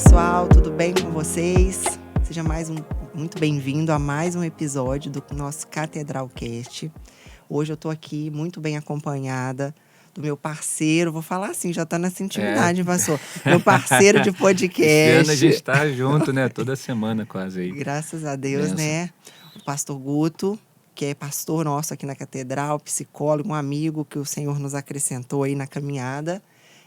pessoal, tudo bem com vocês? Seja muito bem-vindo a mais um episódio do nosso Catedralcast. Hoje eu tô aqui muito bem acompanhada do meu parceiro, vou falar assim, já tá nessa intimidade, pastor. Meu parceiro de podcast. Esse ano a gente tá junto, né? Toda semana quase aí. Graças a Deus, Benção. né? O pastor Guto, que é pastor nosso aqui na Catedral, psicólogo, um amigo que o Senhor nos acrescentou aí na caminhada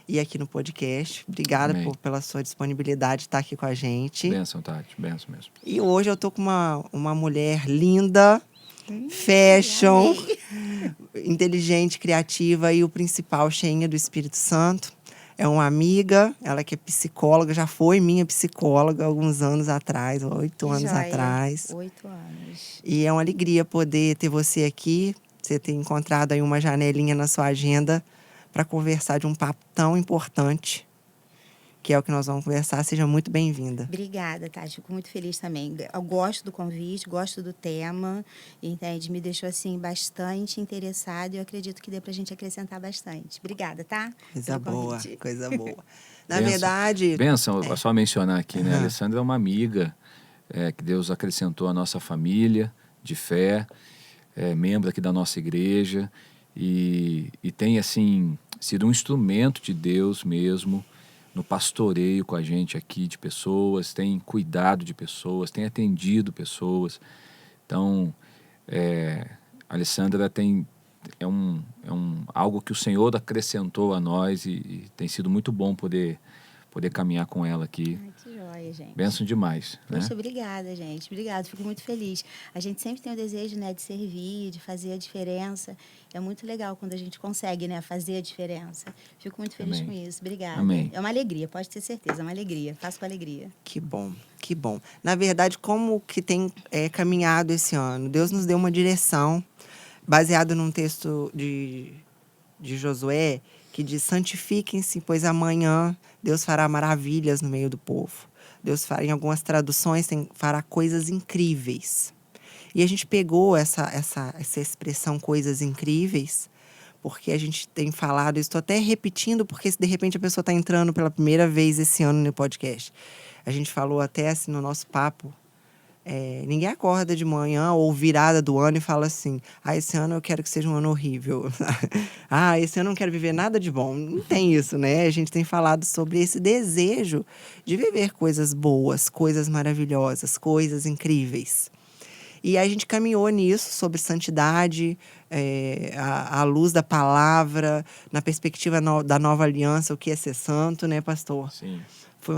e aqui no podcast. Obrigada pela sua disponibilidade de estar aqui com a gente. Benção, Tati. Benção mesmo. E hoje eu tô com uma mulher linda, fashion, inteligente, criativa e o principal, cheinha do Espírito Santo. É uma amiga, ela que é psicóloga, já foi minha psicóloga alguns anos atrás, 8 anos atrás. 8 anos. E é uma alegria poder ter você aqui, você ter encontrado aí uma janelinha na sua agenda para conversar de um papo tão importante, que é o que nós vamos conversar. Seja muito bem-vinda. Obrigada, Tati. Fico muito feliz também. Eu gosto do convite, gosto do tema, entende? Me deixou, assim, bastante interessada e eu acredito que dê pra gente acrescentar bastante. Obrigada, tá? Coisa boa, coisa boa. Na Benção. verdade... Benção, só mencionar aqui, né? A Alessandra é uma amiga que Deus acrescentou à nossa família de fé, membro aqui da nossa igreja e tem, assim, sido um instrumento de Deus mesmo no pastoreio com a gente aqui de pessoas, tem cuidado de pessoas, tem atendido pessoas. Então, a Alessandra é algo que o Senhor acrescentou a nós e tem sido muito bom poder caminhar com ela aqui. Ai, que joia, gente. Benção demais. Poxa, né? Obrigada, gente. Obrigada, fico muito feliz. A gente sempre tem o desejo, né, de servir, de fazer a diferença. É muito legal quando a gente consegue, né, fazer a diferença. Fico muito feliz Amém. com isso. Obrigada. Amém. É uma alegria, pode ter certeza, é uma alegria. Faço com alegria. Que bom, que bom. Na verdade, como que tem caminhado esse ano? Deus nos deu uma direção, baseado num texto de Josué, que diz: santifiquem-se, pois amanhã Deus fará maravilhas no meio do povo. Deus fará, em algumas traduções, fará coisas incríveis. E a gente pegou essa expressão coisas incríveis, porque a gente tem falado, estou até repetindo, porque se de repente a pessoa está entrando pela primeira vez esse ano no podcast. A gente falou até assim no nosso papo, ninguém acorda de manhã ou virada do ano e fala assim: esse ano eu quero que seja um ano horrível. Esse ano eu não quero viver nada de bom. Não tem isso, né? A gente tem falado sobre esse desejo de viver coisas boas, coisas maravilhosas, coisas incríveis. E aí a gente caminhou nisso, sobre santidade, à luz da palavra, na perspectiva da nova aliança, o que é ser santo, né, pastor? Sim.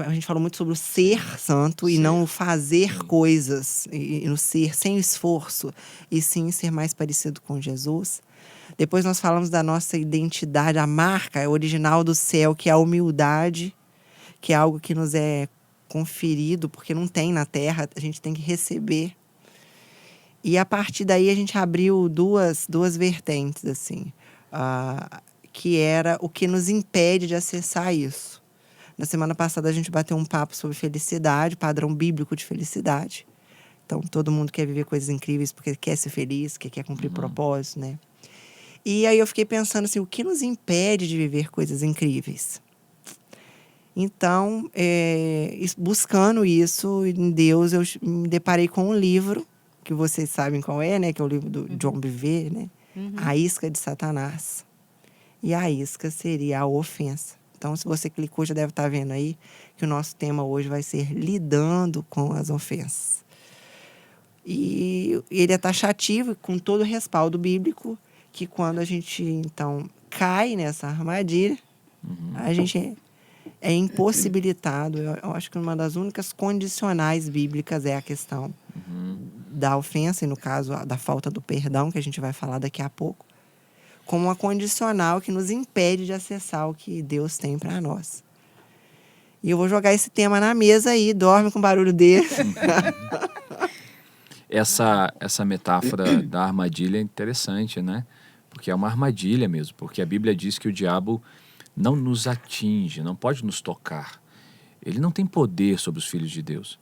A gente falou muito sobre o ser santo e não o fazer coisas, e no ser sem esforço, e sim ser mais parecido com Jesus. Depois nós falamos da nossa identidade, a marca original do céu, que é a humildade, que é algo que nos é conferido, porque não tem na terra, a gente tem que receber. E a partir daí a gente abriu duas vertentes, assim, que era o que nos impede de acessar isso. Na semana passada a gente bateu um papo sobre felicidade, padrão bíblico de felicidade. Então, todo mundo quer viver coisas incríveis porque quer ser feliz, quer cumprir propósito, né? E aí eu fiquei pensando assim, o que nos impede de viver coisas incríveis? Então, buscando isso em Deus, eu me deparei com um livro, que vocês sabem qual é, né? Que é o livro do John Bevere, né? A Isca de Satanás. E a isca seria a ofensa. Então, se você clicou, já deve estar vendo aí que o nosso tema hoje vai ser lidando com as ofensas. E ele é taxativo, com todo o respaldo bíblico, que quando a gente, então, cai nessa armadilha, a gente é impossibilitado. Eu acho que uma das únicas condicionais bíblicas é a questão da ofensa, e no caso, da falta do perdão, que a gente vai falar daqui a pouco, como uma condicional que nos impede de acessar o que Deus tem para nós. E eu vou jogar esse tema na mesa aí, dorme com barulho desse. Essa metáfora da armadilha é interessante, né? Porque é uma armadilha mesmo, porque a Bíblia diz que o diabo não nos atinge, não pode nos tocar. Ele não tem poder sobre os filhos de Deus.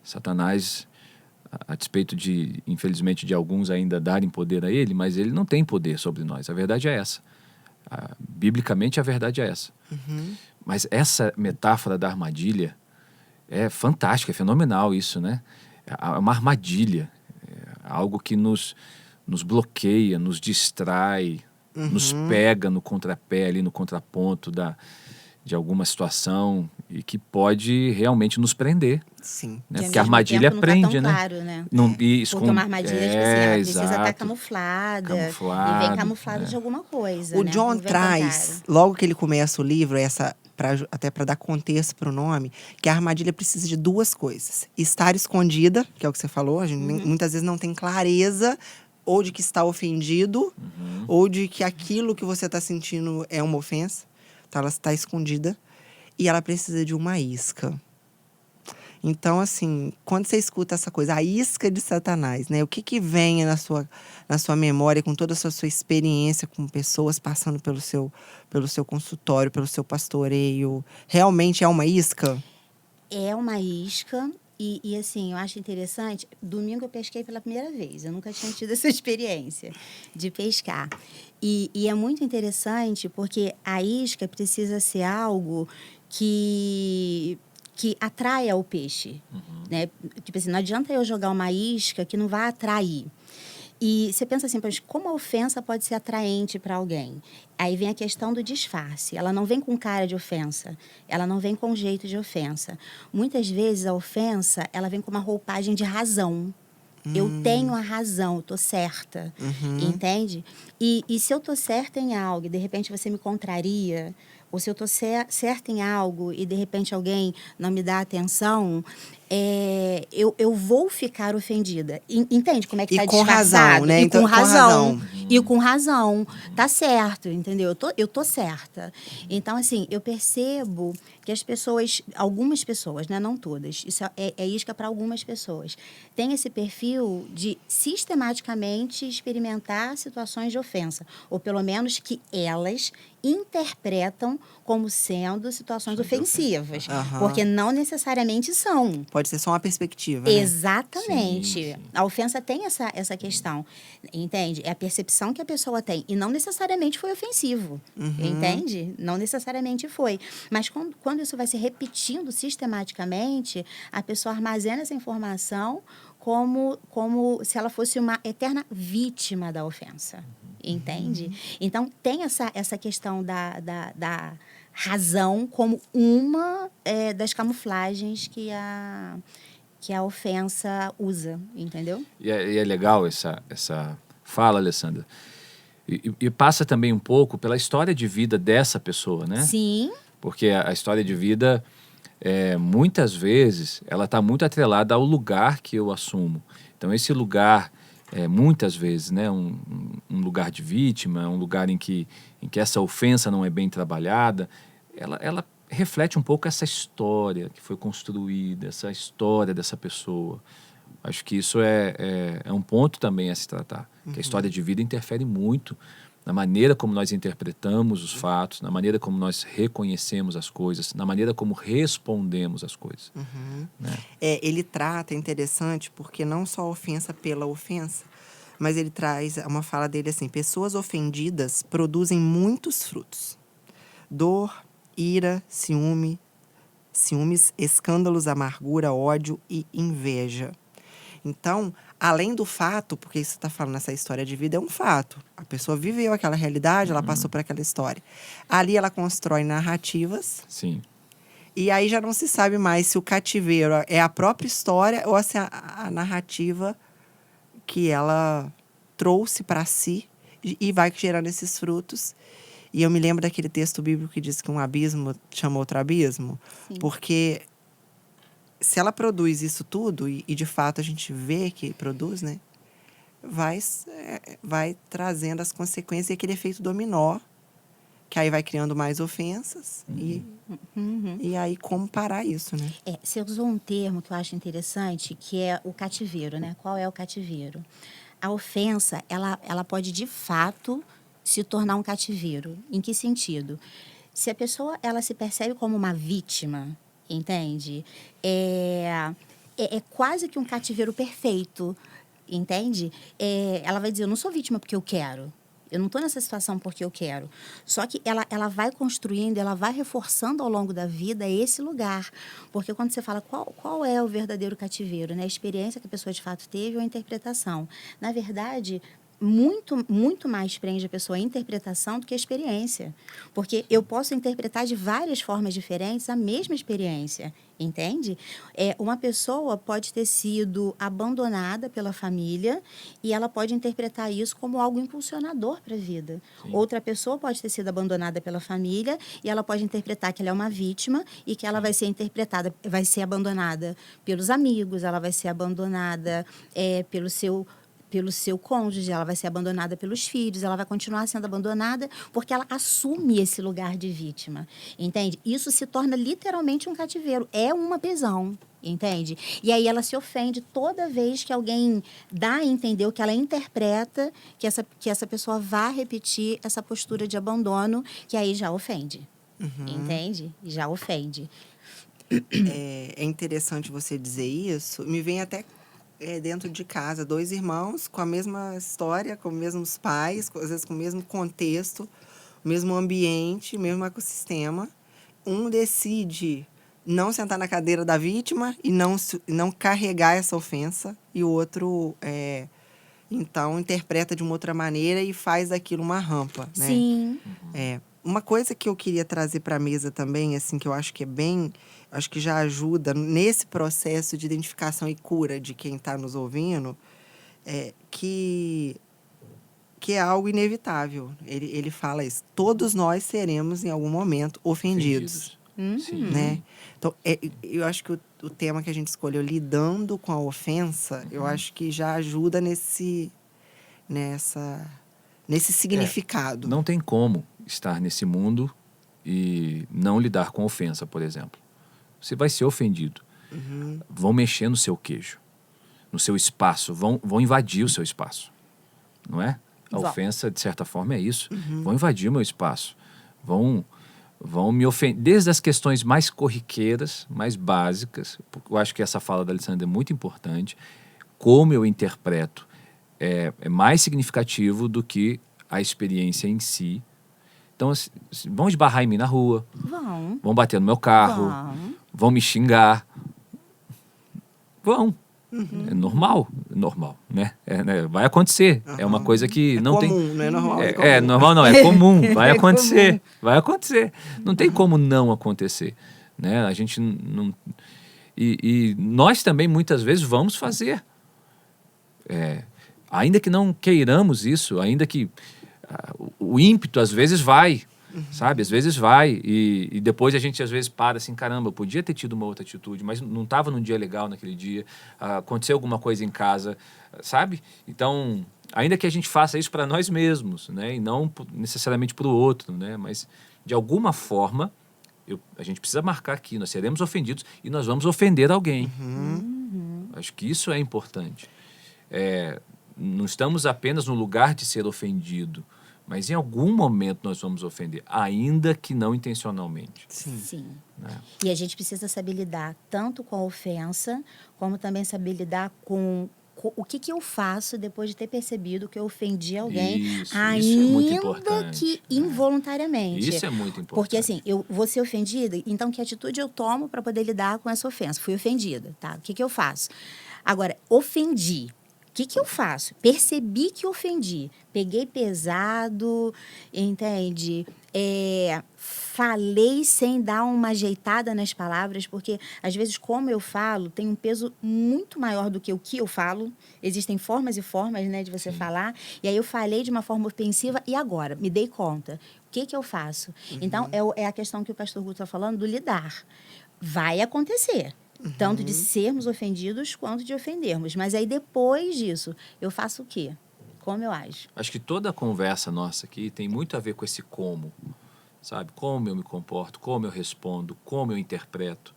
Satanás, a despeito de, infelizmente, de alguns ainda darem poder a ele, mas ele não tem poder sobre nós. A verdade é essa. Biblicamente, a verdade é essa. Mas essa metáfora da armadilha É fantástico, é fenomenal isso, né? É uma armadilha, algo que nos bloqueia, nos distrai, nos pega no contrapé, ali no contraponto de alguma situação e que pode realmente nos prender. Sim. Né? Que Porque a ao mesmo armadilha tempo não tá prende, tão né? claro, né? Não, Porque uma armadilha, tipo assim, ela precisa estar exato. camuflada. E vem Camuflado, camuflado de alguma coisa, O né? John Não vem tão traz, claro. logo que ele começa o livro, até para dar contexto para o nome, que a armadilha precisa de duas coisas: estar escondida, que é o que você falou, a gente muitas vezes não tem clareza ou de que está ofendido, ou de que aquilo que você está sentindo é uma ofensa. Então ela está escondida e ela precisa de uma isca. Então, assim, quando você escuta essa coisa, a isca de Satanás, né? O que vem na sua memória, com toda a sua experiência com pessoas passando pelo seu consultório, pelo seu pastoreio, realmente é uma isca? É uma isca. E assim, eu acho interessante. Domingo eu pesquei pela primeira vez. Eu nunca tinha tido essa experiência de pescar. E é muito interessante porque a isca precisa ser algo que atraia o peixe. Né? Tipo assim, não adianta eu jogar uma isca que não vai atrair. E você pensa assim, mas como a ofensa pode ser atraente para alguém? Aí vem a questão do disfarce. Ela não vem com cara de ofensa. Ela não vem com jeito de ofensa. Muitas vezes a ofensa, ela vem com uma roupagem de razão. Eu tenho a razão, eu tô certa. Entende? E se eu tô certa em algo e de repente você me contraria, ou se eu tô certa em algo e de repente alguém não me dá atenção, eu vou ficar ofendida. Entende como é que E tá com disfarçado? razão, né? E Então, com com razão. razão. E com razão. Tá certo, entendeu? Eu tô certa. Então, assim, eu percebo que as pessoas, algumas pessoas, né? Não todas, isso é isca para algumas pessoas, tem esse perfil de sistematicamente experimentar situações de ofensa, ou pelo menos que elas interpretam como sendo situações ofensivas, porque não necessariamente são. Pode ser só uma perspectiva, né? Exatamente. Sim, sim. A ofensa tem essa questão, entende? É a percepção que a pessoa tem. E não necessariamente foi ofensivo, entende? Não necessariamente foi. Mas quando isso vai se repetindo sistematicamente, a pessoa armazena essa informação como se ela fosse uma eterna vítima da ofensa, entende? Então, tem essa questão da razão como uma das camuflagens que a ofensa usa, entendeu? E é legal essa fala, Alessandra. E passa também um pouco pela história de vida dessa pessoa, né? Sim. Porque a história de vida, muitas vezes, ela está muito atrelada ao lugar que eu assumo. Então, esse lugar, muitas vezes, né, um lugar de vítima, um lugar em que essa ofensa não é bem trabalhada, ela reflete um pouco essa história que foi construída, essa história dessa pessoa. Acho que isso é um ponto também a se tratar, que a história de vida interfere muito na maneira como nós interpretamos os fatos, na maneira como nós reconhecemos as coisas, na maneira como respondemos às coisas. Né? Ele trata, é interessante, porque não só a ofensa pela ofensa, mas ele traz uma fala dele assim: pessoas ofendidas produzem muitos frutos: dor, ira, ciúmes, escândalos, amargura, ódio e inveja. Então, além do fato, porque isso está falando nessa história de vida, é um fato. A pessoa viveu aquela realidade, ela passou por aquela história. Ali ela constrói narrativas. Sim. E aí já não se sabe mais se o cativeiro é a própria história ou se a narrativa que ela trouxe para si e vai gerando esses frutos. E eu me lembro daquele texto bíblico que diz que um abismo chama outro abismo. Sim. Porque se ela produz isso tudo, e de fato a gente vê que produz, né? Vai trazendo as consequências e aquele efeito dominó, que aí vai criando mais ofensas. E aí, como parar isso, né? Você usou um termo que eu acho interessante, que é o cativeiro, né? Qual é o cativeiro? A ofensa, ela pode, de fato, se tornar um cativeiro. Em que sentido? Se a pessoa ela se percebe como uma vítima, entende? É quase que um cativeiro perfeito, entende? Ela vai dizer, eu não sou vítima porque eu quero. Eu não estou nessa situação porque eu quero. Só que ela vai construindo, ela vai reforçando ao longo da vida esse lugar. Porque quando você fala qual é o verdadeiro cativeiro, né? A experiência que a pessoa de fato teve ou a interpretação. Na verdade, muito mais prende a pessoa a interpretação do que a experiência. Porque eu posso interpretar de várias formas diferentes a mesma experiência, entende? Uma pessoa pode ter sido abandonada pela família e ela pode interpretar isso como algo impulsionador para a vida. Sim. Outra pessoa pode ter sido abandonada pela família e ela pode interpretar que ela é uma vítima e que ela vai ser abandonada pelos amigos, ela vai ser abandonada pelo seu cônjuge, ela vai ser abandonada pelos filhos, ela vai continuar sendo abandonada porque ela assume esse lugar de vítima, entende? Isso se torna literalmente um cativeiro, é uma prisão, entende? E aí ela se ofende toda vez que alguém dá a entender o que ela interpreta que essa pessoa vá repetir essa postura de abandono, que aí já ofende, entende? Já ofende. É interessante você dizer isso. Me vem até dentro de casa, 2 irmãos com a mesma história, com os mesmos pais, às vezes com o mesmo contexto, o mesmo ambiente, o mesmo ecossistema. Um decide não sentar na cadeira da vítima e não carregar essa ofensa, e o outro, então, interpreta de uma outra maneira e faz daquilo uma rampa, né? Sim. Uma coisa que eu queria trazer para a mesa também, assim, que eu acho que acho que já ajuda nesse processo de identificação e cura de quem está nos ouvindo, que é algo inevitável. Ele fala isso. Todos nós seremos, em algum momento, ofendidos. Sim. Né? Então, eu acho que o tema que a gente escolheu, lidando com a ofensa, eu acho que já ajuda nesse significado. Não tem como estar nesse mundo e não lidar com ofensa, por exemplo. Você vai ser ofendido. Vão mexer no seu queijo, no seu espaço, vão invadir o seu espaço. Não é? A ofensa, de certa forma, é isso. Vão invadir o meu espaço. Vão me ofender, desde as questões mais corriqueiras, mais básicas. Porque eu acho que essa fala da Alessandra é muito importante. Como eu interpreto é mais significativo do que a experiência em si. Então, vão esbarrar em mim na rua. Vão bater no meu carro. Vão me xingar. Vão. É normal, né? Vai acontecer. É uma coisa que não comum, tem... não é normal. Normal não, é comum. Vai acontecer. Vai acontecer. Não tem como não acontecer. Né? A gente não... E nós também, muitas vezes, vamos fazer. Ainda que não queiramos isso, ainda que o ímpeto, às vezes, vai. Sabe? Às vezes vai e depois a gente às vezes para assim, caramba, eu podia ter tido uma outra atitude, mas não estava num dia legal naquele dia, aconteceu alguma coisa em casa, sabe? Então, ainda que a gente faça isso para nós mesmos, né? E não necessariamente para o outro, né? Mas de alguma forma, a gente precisa marcar aqui, nós seremos ofendidos e nós vamos ofender alguém. Acho que isso é importante. Não estamos apenas no lugar de ser ofendido, mas em algum momento nós vamos ofender, ainda que não intencionalmente. Sim. Né? E a gente precisa saber lidar tanto com a ofensa, como também saber lidar com o que eu faço depois de ter percebido que eu ofendi alguém, ainda isso é muito importante, que involuntariamente. Isso é muito importante. Porque assim, eu vou ser ofendida, então que atitude eu tomo para poder lidar com essa ofensa? Fui ofendida, tá? O que eu faço? Agora, ofendi. O que eu faço? Percebi que ofendi. Peguei pesado, entende? Falei sem dar uma ajeitada nas palavras, porque, às vezes, como eu falo, tem um peso muito maior do que o que eu falo. Existem formas e formas, né, de você falar. E aí eu falei de uma forma ofensiva e agora me dei conta. O que eu faço? Então, é a questão que o pastor Guto está falando do lidar. Vai acontecer. Tanto de sermos ofendidos quanto de ofendermos. Mas aí, depois disso, eu faço o quê? Como eu ajo? Acho que toda a conversa nossa aqui tem muito a ver com esse como, sabe? Como eu me comporto, como eu respondo, como eu interpreto.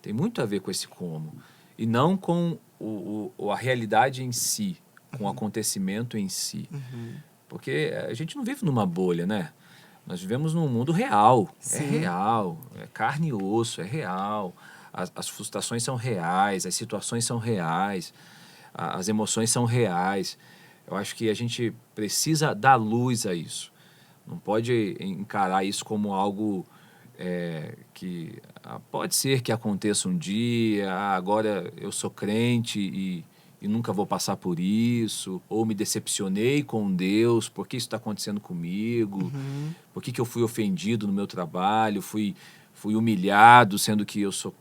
Tem muito a ver com esse como. E não com a realidade em si, com o acontecimento em si. Porque a gente não vive numa bolha, né? Nós vivemos num mundo real. Sim. É real. É carne e osso, é real. As frustrações são reais, as situações são reais, as emoções são reais. Eu acho que a gente precisa dar luz a isso. Não pode encarar isso como algo que pode ser que aconteça um dia, agora eu sou crente e nunca vou passar por isso, ou me decepcionei com Deus, por que isso está acontecendo comigo? Por que eu fui ofendido no meu trabalho, fui humilhado, sendo que eu sou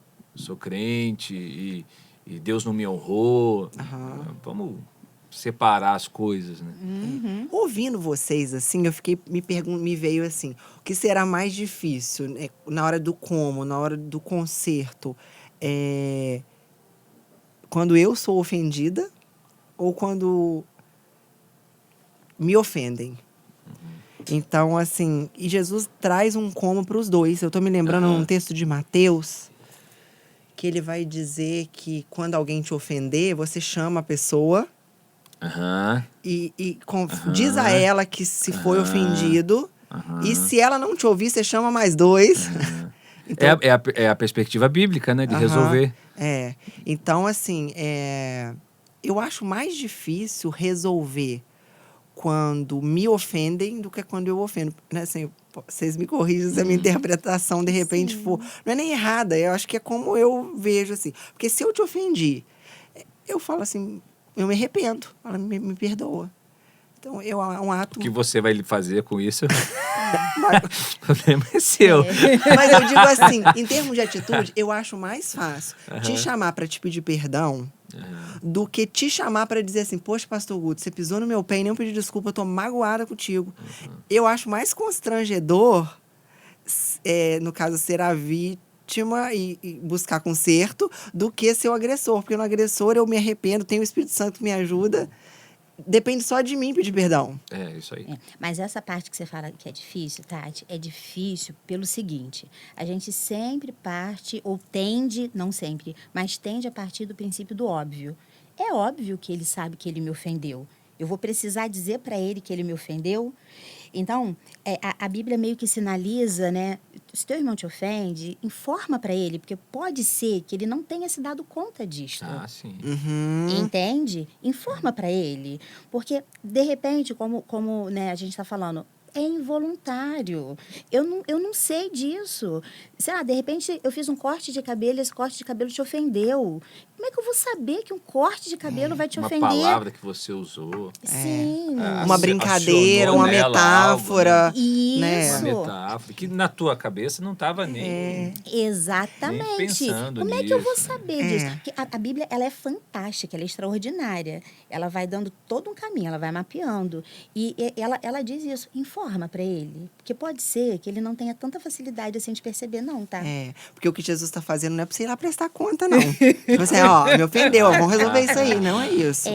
crente e Deus não me honrou? Vamos separar as coisas, né? Ouvindo vocês, assim, eu fiquei, me veio assim, o que será mais difícil, né, na hora do como, na hora do conserto? Quando eu sou ofendida ou quando me ofendem? Então, assim, e Jesus traz um como para os dois. Eu estou me lembrando num texto de Mateus, que ele vai dizer que quando alguém te ofender, você chama a pessoa e diz a ela que se foi ofendido. E se ela não te ouvir, você chama mais dois. Então, É a perspectiva bíblica, né? De resolver. Então, assim, eu acho mais difícil resolver quando me ofendem do que quando eu ofendo. Né? Assim, vocês me corrigem se a minha interpretação, de repente, for... Não é nem errada, eu acho que é como eu vejo, assim. Porque se eu te ofendi, eu falo assim, eu me arrependo. Ela me perdoa. Então, é um ato... O que você vai fazer com isso? O problema é seu. Mas eu digo assim, em termos de atitude, eu acho mais fácil te chamar para te pedir perdão do que te chamar para dizer assim, poxa, pastor Guto, você pisou no meu pé e nem pediu desculpa, eu tô magoada contigo. Eu acho mais constrangedor, no caso, ser a vítima e buscar conserto, do que ser o agressor. Porque no agressor eu me arrependo, tenho o Espírito Santo que me ajuda. Depende só de mim pedir perdão. É, isso aí. Mas essa parte que você fala que é difícil, Tati, é difícil pelo seguinte: a gente sempre parte, ou tende, não sempre, mas tende a partir do princípio do óbvio. É óbvio que ele sabe que ele me ofendeu. Eu vou precisar dizer para ele que ele me ofendeu? Então, a Bíblia meio que sinaliza, né? Se teu irmão te ofende, informa para ele, porque pode ser que ele não tenha se dado conta disto. Ah, sim. Entende? Informa para ele. Porque, de repente, como né, a gente está falando, é involuntário. Eu não sei disso. Sei lá, de repente eu fiz um corte de cabelo e esse corte de cabelo te ofendeu. Como é que eu vou saber que um corte de cabelo vai te ofender? Uma palavra que você usou. Sim. Uma brincadeira, uma metáfora. Algo, né? Isso. Uma metáfora que na tua cabeça não estava nem... Exatamente. Nem pensando Como é que eu vou nisso, saber disso? Porque a Bíblia, ela é fantástica, ela é extraordinária. Ela vai dando todo um caminho, ela vai mapeando. E ela diz isso, informa para ele. Porque pode ser que ele não tenha tanta facilidade assim de perceber, não, tá? Porque o que Jesus está fazendo não é para você ir lá prestar conta, não. Você, me ofendeu, vamos resolver isso aí. Não é isso.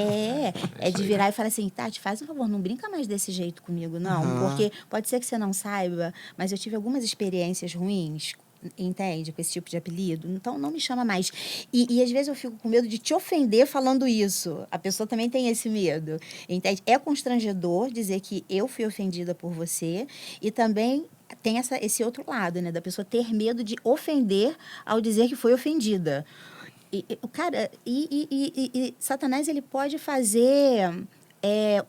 É de virar e falar assim, Tati, faz um favor, não brinca mais desse jeito comigo, não. Porque pode ser que você não saiba, mas eu tive algumas experiências ruins, entende? Com esse tipo de apelido. Então, não me chama mais. E às vezes eu fico com medo de te ofender falando isso. A pessoa também tem esse medo, entende? É constrangedor dizer que eu fui ofendida por você e também tem esse outro lado, né? Da pessoa ter medo de ofender ao dizer que foi ofendida. Cara, Satanás, ele pode fazer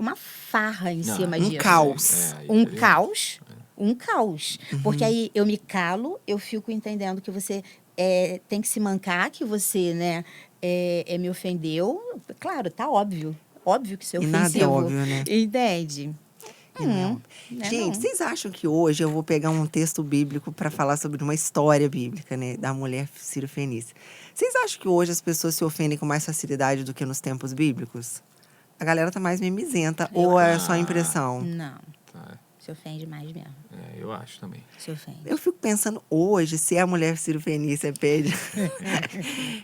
uma farra em cima disso. Caos. Um caos. Porque aí eu me calo, eu fico entendendo que você tem que se mancar, que você, né, me ofendeu. Claro, tá óbvio. Óbvio que isso é ofensivo. Nada é óbvio, né? Entende? Gente, vocês acham que hoje eu vou pegar um texto bíblico para falar sobre uma história bíblica, né, da mulher Sírio-Fenícia? Vocês acham que hoje as pessoas se ofendem com mais facilidade do que nos tempos bíblicos? A galera tá mais mimizenta, ou é só impressão? Não. Se ofende mais mesmo. Eu acho também. Se ofende. Eu fico pensando hoje, se a mulher Sírio-Fenícia pede...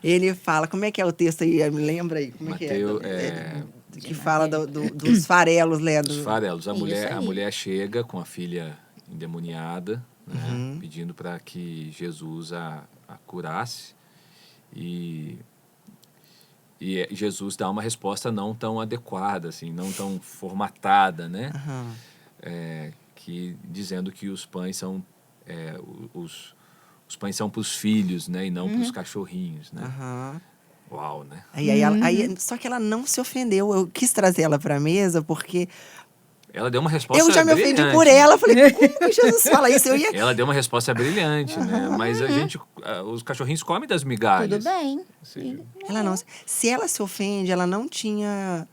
Ele fala, como é que é o texto aí? Me lembra aí, como Mateus, que fala dos farelos, né? Dos farelos. A mulher chega com a filha endemoniada, né, pedindo para que Jesus a curasse. E Jesus dá uma resposta não tão adequada, assim, não tão formatada, né? Dizendo que os pães são os pães são para os filhos, né, e não para os cachorrinhos, né? Uau, né? Só que ela não se ofendeu. Eu quis trazer ela para a mesa porque Ela deu uma resposta eu já me ofendi brilhante. por ela. Falei, como que Jesus fala isso? Ela deu uma resposta brilhante, né? Mas os cachorrinhos comem das migalhas. Tudo bem. Ou seja, Ela não. Se ela se ofende, ela não tinha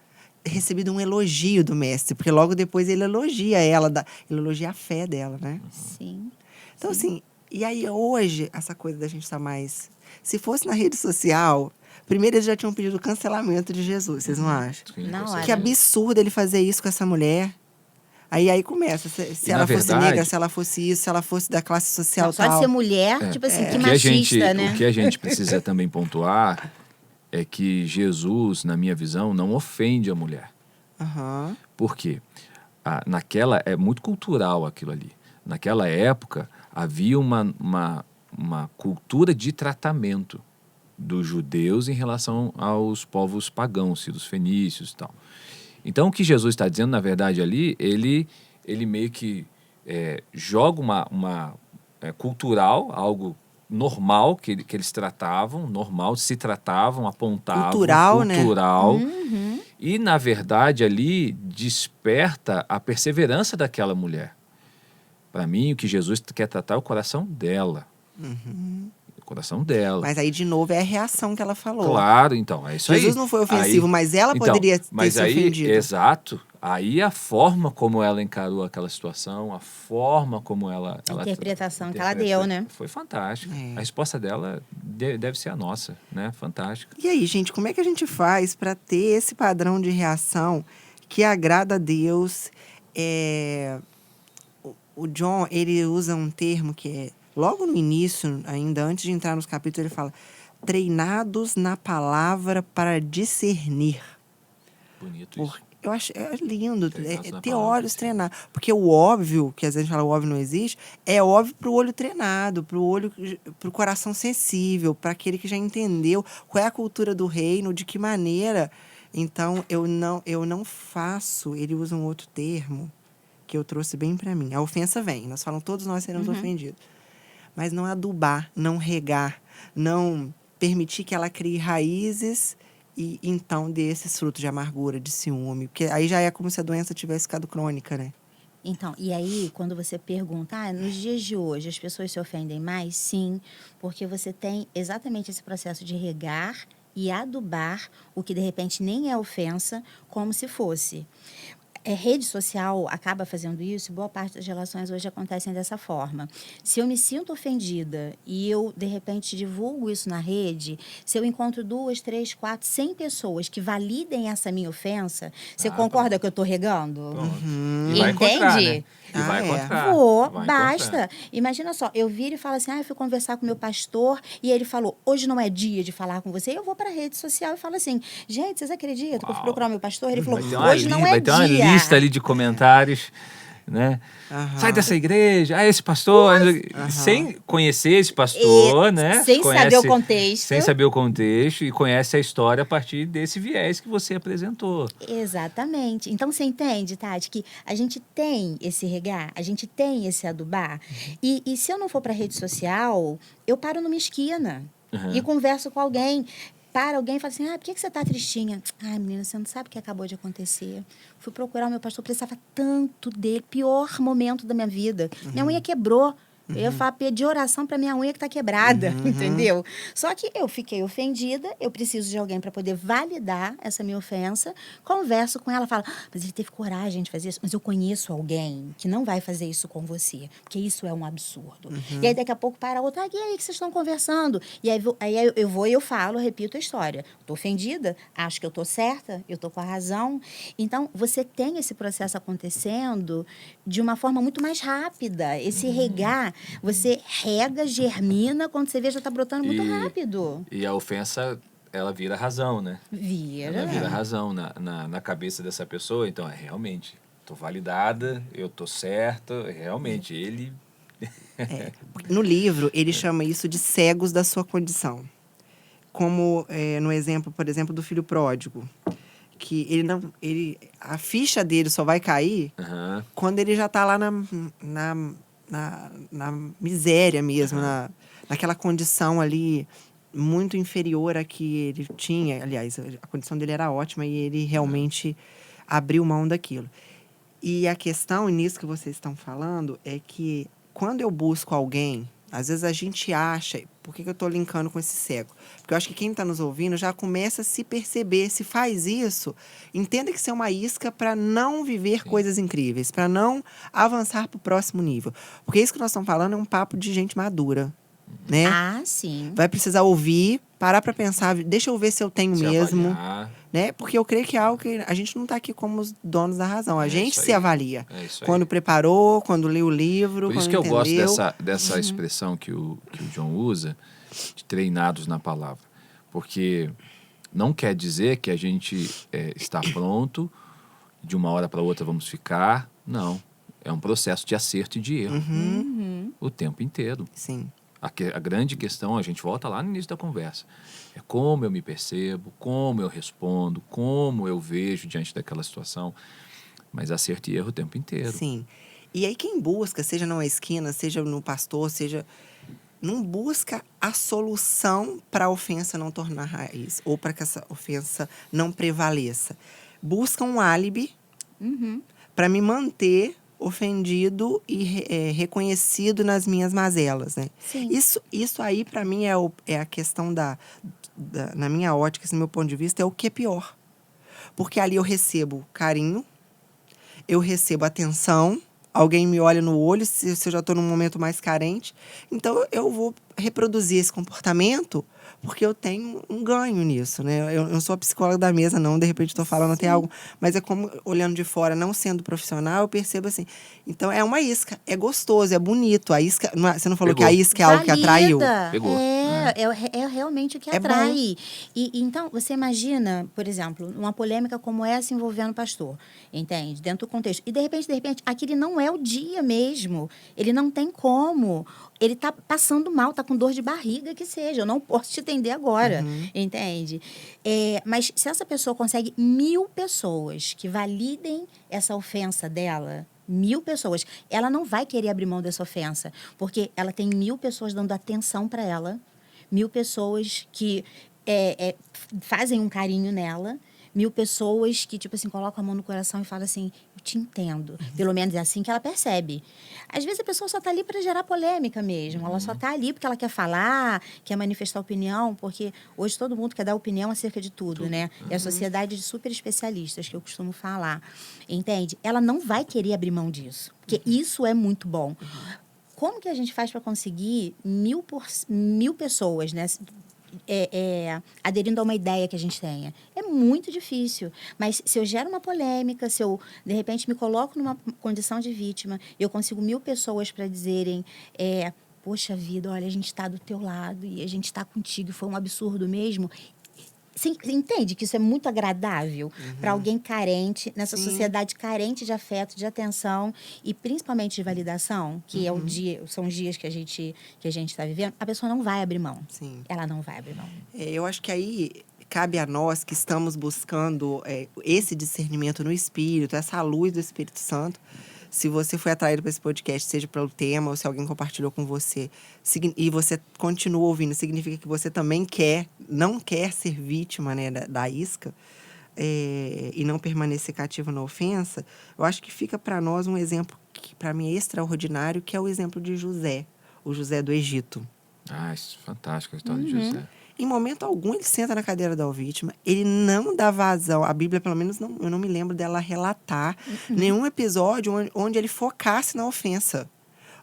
recebido um elogio do mestre, porque logo depois ele elogia ela, ele elogia a fé dela, né? Sim. Então, assim, e aí hoje, essa coisa da gente estar mais. Se fosse na rede social, primeiro eles já tinham pedido o cancelamento de Jesus, vocês não acham? sim, Na com hora. Que certeza. absurdo ele fazer isso com essa mulher. Aí começa, se E, ela na fosse verdade- negra, se ela fosse isso, se ela fosse da classe social Não, só de tal. ser mulher, tipo assim, que O que a gente- machista, né? O que a gente precisa também pontuar é que Jesus, na minha visão, não ofende a mulher. Aham. Por quê? É muito cultural aquilo ali. Naquela época, havia uma cultura de tratamento dos judeus em relação aos povos pagãos, dos fenícios e tal. Então, o que Jesus está dizendo, na verdade, ali, ele meio que joga uma cultural, algo normal que eles tratavam, normal, se tratavam, apontavam. Cultural, né? Cultural. E, na verdade, ali desperta a perseverança daquela mulher. Para mim, o que Jesus quer tratar é o coração dela. O coração dela. Mas aí, de novo, é a reação que ela falou. Claro, então, é isso aí. Jesus não foi ofensivo, mas ela poderia ter mas se aí, ofendido. Exato. Aí a forma como ela encarou aquela situação, a forma como ela... A interpretação que ela deu, né? Foi fantástica. É. A resposta dela deve ser a nossa, né? Fantástica. E aí, gente, como é que a gente faz para ter esse padrão de reação que agrada a Deus? O John, ele usa um termo que é, logo no início, ainda antes de entrar nos capítulos, ele fala, treinados na palavra para discernir. Bonito isso. Eu acho lindo, Treinados na ter palavra, olhos sim. treinados. Porque o óbvio, que às vezes a gente fala o óbvio não existe, é óbvio para o olho treinado, para o coração sensível, para aquele que já entendeu qual é a cultura do reino, de que maneira. Então, eu não faço, ele usa um outro termo que eu trouxe bem para mim. A ofensa vem, nós falamos, todos nós seremos ofendidos. Mas não adubar, não regar, não permitir que ela crie raízes e então dê esses frutos de amargura, de ciúme. Porque aí já é como se a doença tivesse ficado crônica, né? Então, e aí, quando você pergunta, nos dias de hoje as pessoas se ofendem mais? Sim, porque você tem exatamente esse processo de regar e adubar o que de repente nem é ofensa, como se fosse. Rede social acaba fazendo isso, boa parte das relações hoje acontecem dessa forma. Se eu me sinto ofendida e eu, de repente, divulgo isso na rede, se eu encontro 2, 3, 4, 100 pessoas que validem essa minha ofensa, você concorda pronto. que eu estou regando? E vai encontrar, né? Entende? E vai encontrar. Vou, Vai basta. encontrar. Imagina só, eu viro e falo assim, eu fui conversar com meu pastor e ele falou, hoje não é dia de falar com você. Eu vou para a rede social e falo assim, gente, vocês acreditam que eu fui Uau. procurar meu pastor? Ele falou, Vai ter uma hoje não é vai ter uma dia. lista ali de comentários, né? Sai dessa igreja, esse pastor, sem conhecer esse pastor, né? Sem saber o contexto. Sem saber o contexto e conhece a história a partir desse viés que você apresentou. Exatamente. Então, você entende, Tati, que a gente tem esse regar, a gente tem esse adubar. E se eu não for para a rede social, eu paro numa esquina e converso com alguém. Para alguém e fala assim, por que você está tristinha? Ai, menina, você não sabe o que acabou de acontecer. Fui procurar o meu pastor, precisava tanto dele. Pior momento da minha vida. Minha unha quebrou. Eu ia falar, pedir oração para minha unha que está quebrada, entendeu? Só que eu fiquei ofendida, eu preciso de alguém para poder validar essa minha ofensa. Converso com ela, falo, mas ele teve coragem de fazer isso. Mas eu conheço alguém que não vai fazer isso com você, porque isso é um absurdo. E aí daqui a pouco para a outra, e aí que vocês estão conversando? E aí eu vou e eu falo, repito a história. Estou ofendida, acho que eu estou certa, eu estou com a razão. Então, você tem esse processo acontecendo de uma forma muito mais rápida. Esse regar, você rega, germina, quando você vê já está brotando muito rápido. E a ofensa, ela vira razão, né? Ela vira razão na cabeça dessa pessoa. Então, realmente, estou validada, eu estou certa, realmente, ele... No livro, ele chama isso de cegos da sua condição. Como no exemplo, por exemplo, do filho pródigo. Que a ficha dele só vai cair quando ele já está lá na miséria mesmo, naquela condição ali muito inferior à que ele tinha. Aliás, a condição dele era ótima e ele realmente abriu mão daquilo. E a questão, nisso que vocês estão falando, é que quando eu busco alguém, às vezes a gente acha... Por que eu estou linkando com esse cego? Porque eu acho que quem está nos ouvindo já começa a se perceber. Se faz isso, entenda que isso é uma isca para não viver coisas incríveis, para não avançar para o próximo nível. Porque isso que nós estamos falando é um papo de gente madura, né? Ah, sim. Vai precisar ouvir, parar para pensar, deixa eu ver se eu tenho Se mesmo, avaliar. né? Porque eu creio que é algo que a gente não está aqui como os donos da razão. A gente isso se aí. avalia. É isso aí. Quando preparou, quando leu o livro, Por quando isso que eu entendeu. gosto dessa expressão que o John usa, de treinados na palavra. Porque não quer dizer que a gente está pronto, de uma hora para outra vamos ficar. Não. É um processo de acerto e de erro. O tempo inteiro. Sim. A grande questão, a gente volta lá no início da conversa, é como eu me percebo, como eu respondo, como eu vejo diante daquela situação. Mas acerto e erro o tempo inteiro. Sim. E aí quem busca, seja numa esquina, seja no pastor, seja... Não busca a solução para a ofensa não tornar raiz, ou para que essa ofensa não prevaleça. Busca um álibi para me manter ofendido e reconhecido nas minhas mazelas, né? Sim. Isso aí, para mim, é a questão na minha ótica, assim, do meu ponto de vista, é o que é pior. Porque ali eu recebo carinho, eu recebo atenção, alguém me olha no olho, se eu já estou num momento mais carente. Então, eu vou reproduzir esse comportamento porque eu tenho um ganho nisso, né? Eu não sou a psicóloga da mesa, não. De repente, estou falando até algo. Mas é como, olhando de fora, não sendo profissional, eu percebo assim. Então, é uma isca. É gostoso, é bonito. A isca... Você não falou Pegou. que a isca é algo que atraiu? Pegou. É realmente o que É atrai. E então, você imagina, por exemplo, uma polêmica como essa envolvendo o pastor, entende? Dentro do contexto. E, de repente, aquele não é o dia mesmo. Ele não tem como. Ele tá passando mal, tá com dor de barriga, que seja. Eu não posso te atender agora, entende? Mas se essa pessoa consegue 1000 pessoas que validem essa ofensa dela... 1000 pessoas. Ela não vai querer abrir mão dessa ofensa, porque ela tem 1000 pessoas dando atenção para ela, 1000 pessoas que fazem um carinho nela, 1000 pessoas que, tipo assim, colocam a mão no coração e falam assim, eu te entendo. Pelo menos é assim que ela percebe. Às vezes a pessoa só está ali para gerar polêmica mesmo. Ela só está ali porque ela quer falar, quer manifestar opinião, porque hoje todo mundo quer dar opinião acerca de tudo, né? É a sociedade de super especialistas que eu costumo falar. Entende? Ela não vai querer abrir mão disso, porque isso é muito bom. Como que a gente faz para conseguir 1000 pessoas, né? Aderindo a uma ideia que a gente tenha. É muito difícil. Mas se eu gero uma polêmica, se eu, de repente, me coloco numa condição de vítima, eu consigo 1000 pessoas para dizerem... poxa vida, olha, a gente está do teu lado e a gente está contigo, foi um absurdo mesmo. Você entende que isso é muito agradável para alguém carente, nessa sociedade carente de afeto, de atenção e principalmente de validação, que são os dias que a gente está vivendo, a pessoa não vai abrir mão. Sim. Ela não vai abrir mão. Eu acho que aí cabe a nós que estamos buscando esse discernimento no Espírito, essa luz do Espírito Santo. Se você foi atraído para esse podcast, seja pelo tema ou se alguém compartilhou com você, e você continua ouvindo, significa que você também não quer ser vítima, né, da isca, e não permanecer cativo na ofensa. Eu acho que fica para nós um exemplo que, para mim, é extraordinário, que é o exemplo de José, o José do Egito. Isso é fantástico a história de José. Em momento algum, ele senta na cadeira da vítima. Ele não dá vazão. A Bíblia, pelo menos, eu não me lembro dela relatar nenhum episódio onde ele focasse na ofensa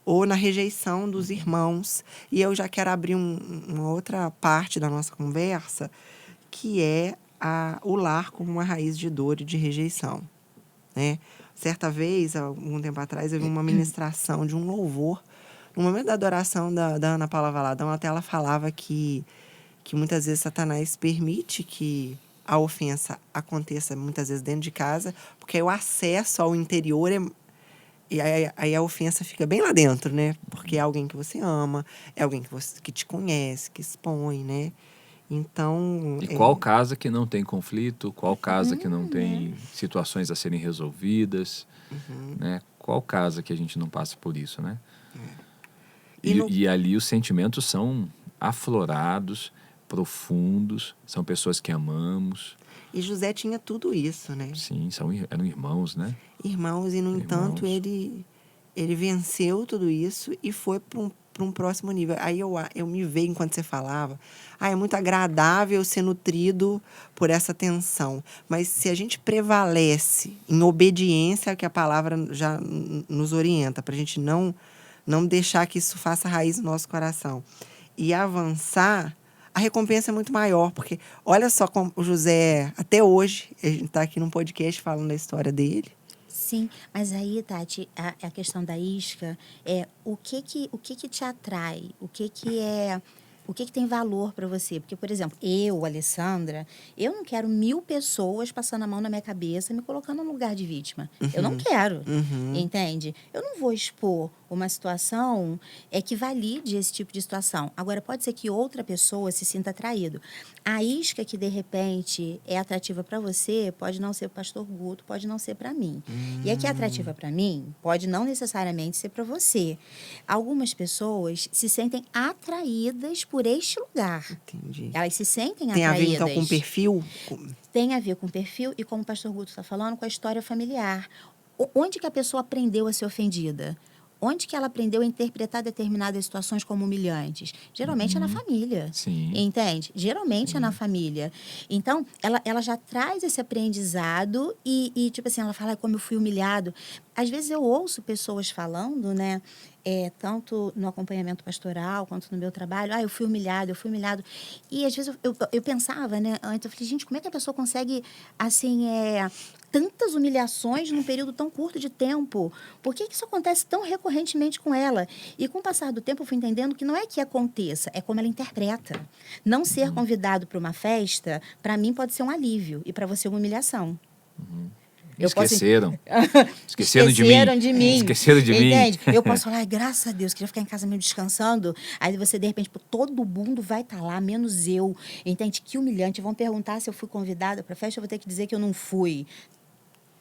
ou na rejeição dos irmãos. E eu já quero abrir uma outra parte da nossa conversa, que é o lar como uma raiz de dor e de rejeição, né? Certa vez, algum tempo atrás, eu vi uma ministração de um louvor. No momento da adoração da Ana Paula Valadão, até ela falava que muitas vezes Satanás permite que a ofensa aconteça muitas vezes dentro de casa, porque aí o acesso ao interior e aí a ofensa fica bem lá dentro, né? Porque é alguém que você ama, é alguém que te conhece, que expõe, né? Então... E qual casa que não tem conflito? Qual casa que não tem situações a serem resolvidas? Né? Qual casa que a gente não passa por isso, né? E ali os sentimentos são aflorados, profundos, são pessoas que amamos. E José tinha tudo isso, né? Sim, eram irmãos, né? Irmãos, e no entanto Irmãos. ele venceu tudo isso e foi para um próximo nível. Aí eu me vejo enquanto você falava, é muito agradável ser nutrido por essa tensão. Mas se a gente prevalece em obediência ao que a palavra já nos orienta, para a gente não deixar que isso faça raiz no nosso coração e avançar, a recompensa é muito maior, porque olha só como o José, até hoje, a gente está aqui num podcast falando da história dele. Sim, mas aí, Tati, a questão da isca é o que que te atrai, o que que tem valor para você? Porque, por exemplo, eu, Alessandra, eu não quero 1000 pessoas passando a mão na minha cabeça e me colocando no lugar de vítima. Eu não quero, entende? Eu não vou expor uma situação que valide esse tipo de situação. Agora, pode ser que outra pessoa se sinta atraído. A isca que, de repente, é atrativa para você, pode não ser para o pastor Guto, pode não ser para mim. E a que é atrativa para mim, pode não necessariamente ser para você. Algumas pessoas se sentem atraídas por este lugar. Entendi. Elas se sentem Tem atraídas. a ver, então, com o perfil? Tem a ver com o perfil e, como o pastor Guto está falando, com a história familiar. Onde que a pessoa aprendeu a ser ofendida? Onde que ela aprendeu a interpretar determinadas situações como humilhantes? Geralmente é na família. Sim. Entende? Geralmente é na família. Então, ela já traz esse aprendizado e, tipo assim, ela fala como eu fui humilhado. Às vezes eu ouço pessoas falando, né? Tanto no acompanhamento pastoral quanto no meu trabalho, eu fui humilhado. E às vezes eu pensava, né? Antes eu falei, gente, como é que a pessoa consegue, assim, tantas humilhações num período tão curto de tempo? Por que isso acontece tão recorrentemente com ela? E com o passar do tempo eu fui entendendo que não é que aconteça, é como ela interpreta. Não ser convidado para uma festa, para mim pode ser um alívio e para você uma humilhação. Esqueceram. Esqueceram de mim. Esqueceram de mim. Entende? Eu posso falar, graças a Deus, queria ficar em casa mesmo descansando. Aí você, de repente, todo mundo vai estar lá, menos eu. Entende? Que humilhante. Vão perguntar se eu fui convidada para a festa, eu vou ter que dizer que eu não fui.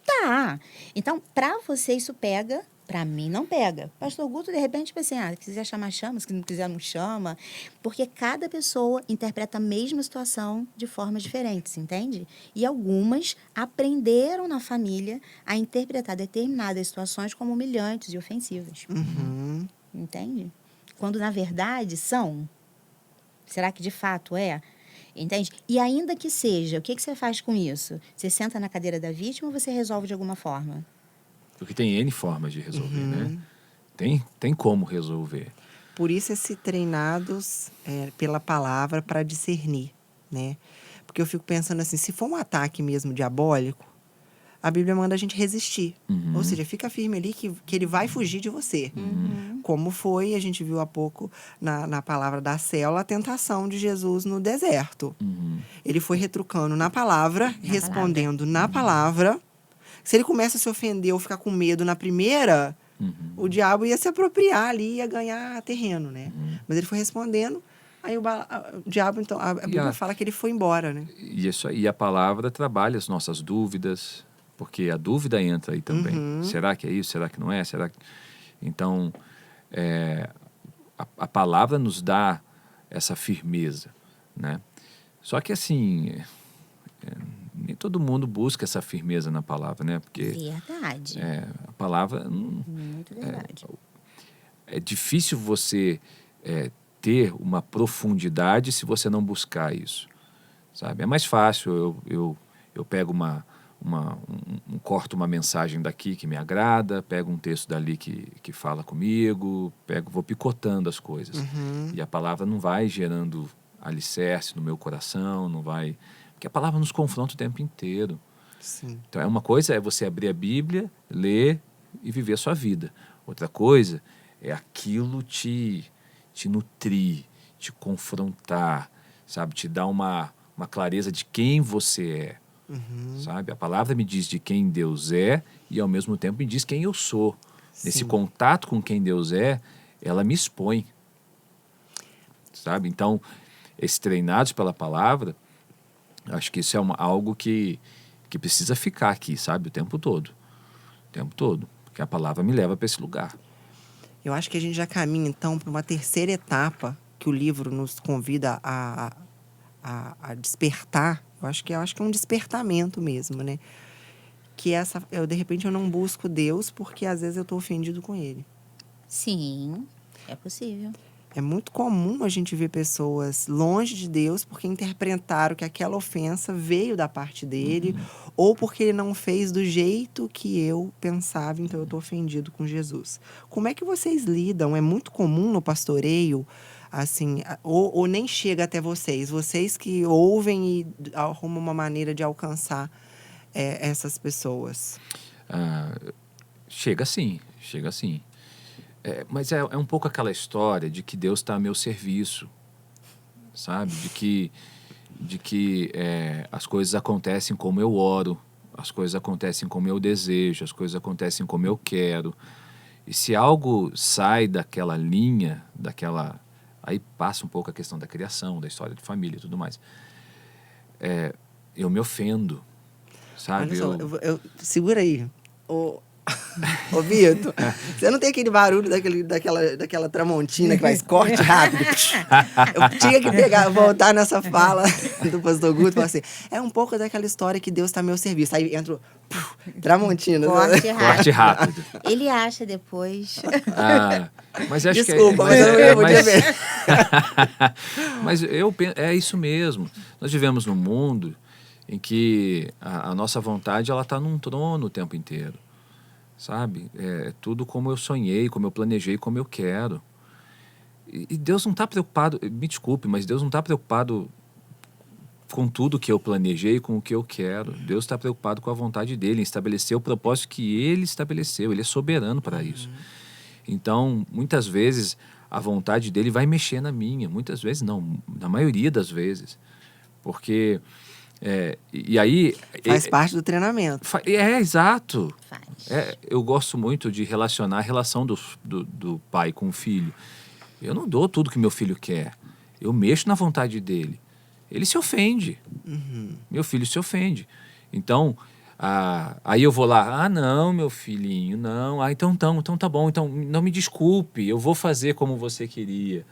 Tá. Então, para você isso pega, para mim não pega. Pastor Guto, de repente, tipo assim, se quiser chamar, chama, se não quiser, não chama. Porque cada pessoa interpreta a mesma situação de formas diferentes, entende? E algumas aprenderam na família a interpretar determinadas situações como humilhantes e ofensivas. Entende? Quando, na verdade, são. Será que de fato é? Entende? E ainda que seja, o que você faz com isso? Você senta na cadeira da vítima ou você resolve de alguma forma? Porque tem N formas de resolver, né? Tem como resolver. Por isso, treinados pela palavra para discernir, né? Porque eu fico pensando assim, se for um ataque mesmo diabólico, a Bíblia manda a gente resistir. Ou seja, fica firme ali que ele vai fugir de você. Como foi, a gente viu há pouco na palavra da célula, a tentação de Jesus no deserto. Ele foi retrucando na palavra, respondendo na palavra. Se ele começa a se ofender ou ficar com medo na primeira, o diabo ia se apropriar ali, ia ganhar terreno, né? Mas ele foi respondendo, aí o diabo, então, a Bíblia fala que ele foi embora, né? E a palavra trabalha as nossas dúvidas, porque a dúvida entra aí também. Será que é isso? Será que não é? Então, a palavra nos dá essa firmeza, né? Só que, assim, nem todo mundo busca essa firmeza na palavra, né? Porque verdade. A palavra... Muito verdade. É difícil você ter uma profundidade se você não buscar isso, sabe? É mais fácil, eu pego corto uma mensagem daqui que me agrada, pego um texto dali que fala comigo, vou picotando as coisas. E a palavra não vai gerando alicerce no meu coração, não vai... Porque a palavra nos confronta o tempo inteiro. Sim. Então, uma coisa é você abrir a Bíblia, ler e viver a sua vida. Outra coisa é aquilo te nutrir, te confrontar, sabe? Te dar uma clareza de quem você é. Sabe? A palavra me diz de quem Deus é e, ao mesmo tempo, me diz quem eu sou. Sim. Nesse contato com quem Deus é, ela me expõe. Sabe? Então, esses treinados pela palavra, acho que isso é algo que precisa ficar aqui, sabe? O tempo todo. O tempo todo. Porque a palavra me leva para esse lugar. Eu acho que a gente já caminha, então, para uma terceira etapa que o livro nos convida a a despertar, eu acho que é um despertamento mesmo, né? Que de repente eu não busco Deus porque às vezes eu estou ofendido com Ele. Sim, é possível. É muito comum a gente ver pessoas longe de Deus porque interpretaram que aquela ofensa veio da parte dele, ou porque ele não fez do jeito que eu pensava, então eu estou ofendido com Jesus. Como é que vocês lidam? É muito comum no pastoreio, assim, ou nem chega até vocês que ouvem e arrumam uma maneira de alcançar essas pessoas? Chega sim. Mas é um pouco aquela história de que Deus está a meu serviço, sabe? De que as coisas acontecem como eu oro, as coisas acontecem como eu desejo, as coisas acontecem como eu quero. E se algo sai daquela linha, aí passa um pouco a questão da criação, da história de família e tudo mais. Eu me ofendo, sabe? Olha só, segura aí. Ô Vitor, você não tem aquele barulho daquela Tramontina que faz corte rápido? Eu tinha que voltar nessa fala do pastor Guto e falar assim, é um pouco daquela história que Deus está a meu serviço. Aí entra Tramontina. Corte rápido. Ele acha depois. Mas acho Desculpa, que mas eu não ia poder ver. Mas é isso mesmo. Nós vivemos num mundo em que a nossa vontade ela está num trono o tempo inteiro. Sabe? É tudo como eu sonhei, como eu planejei, como eu quero. E Deus não está preocupado, me desculpe, mas Deus não está preocupado com tudo que eu planejei, com o que eu quero. Deus está preocupado com a vontade dele, em estabelecer o propósito que ele estabeleceu. Ele é soberano para isso. Então, muitas vezes, a vontade dele vai mexer na minha. Muitas vezes não, na maioria das vezes. Porque... e aí... Faz parte do treinamento. Exato. Faz. Eu gosto muito de relacionar a relação do pai com o filho. Eu não dou tudo que meu filho quer. Eu mexo na vontade dele. Ele se ofende. Meu filho se ofende. Então, aí eu vou lá. Não, meu filhinho, não. Então tá bom. Então, não me desculpe. Eu vou fazer como você queria.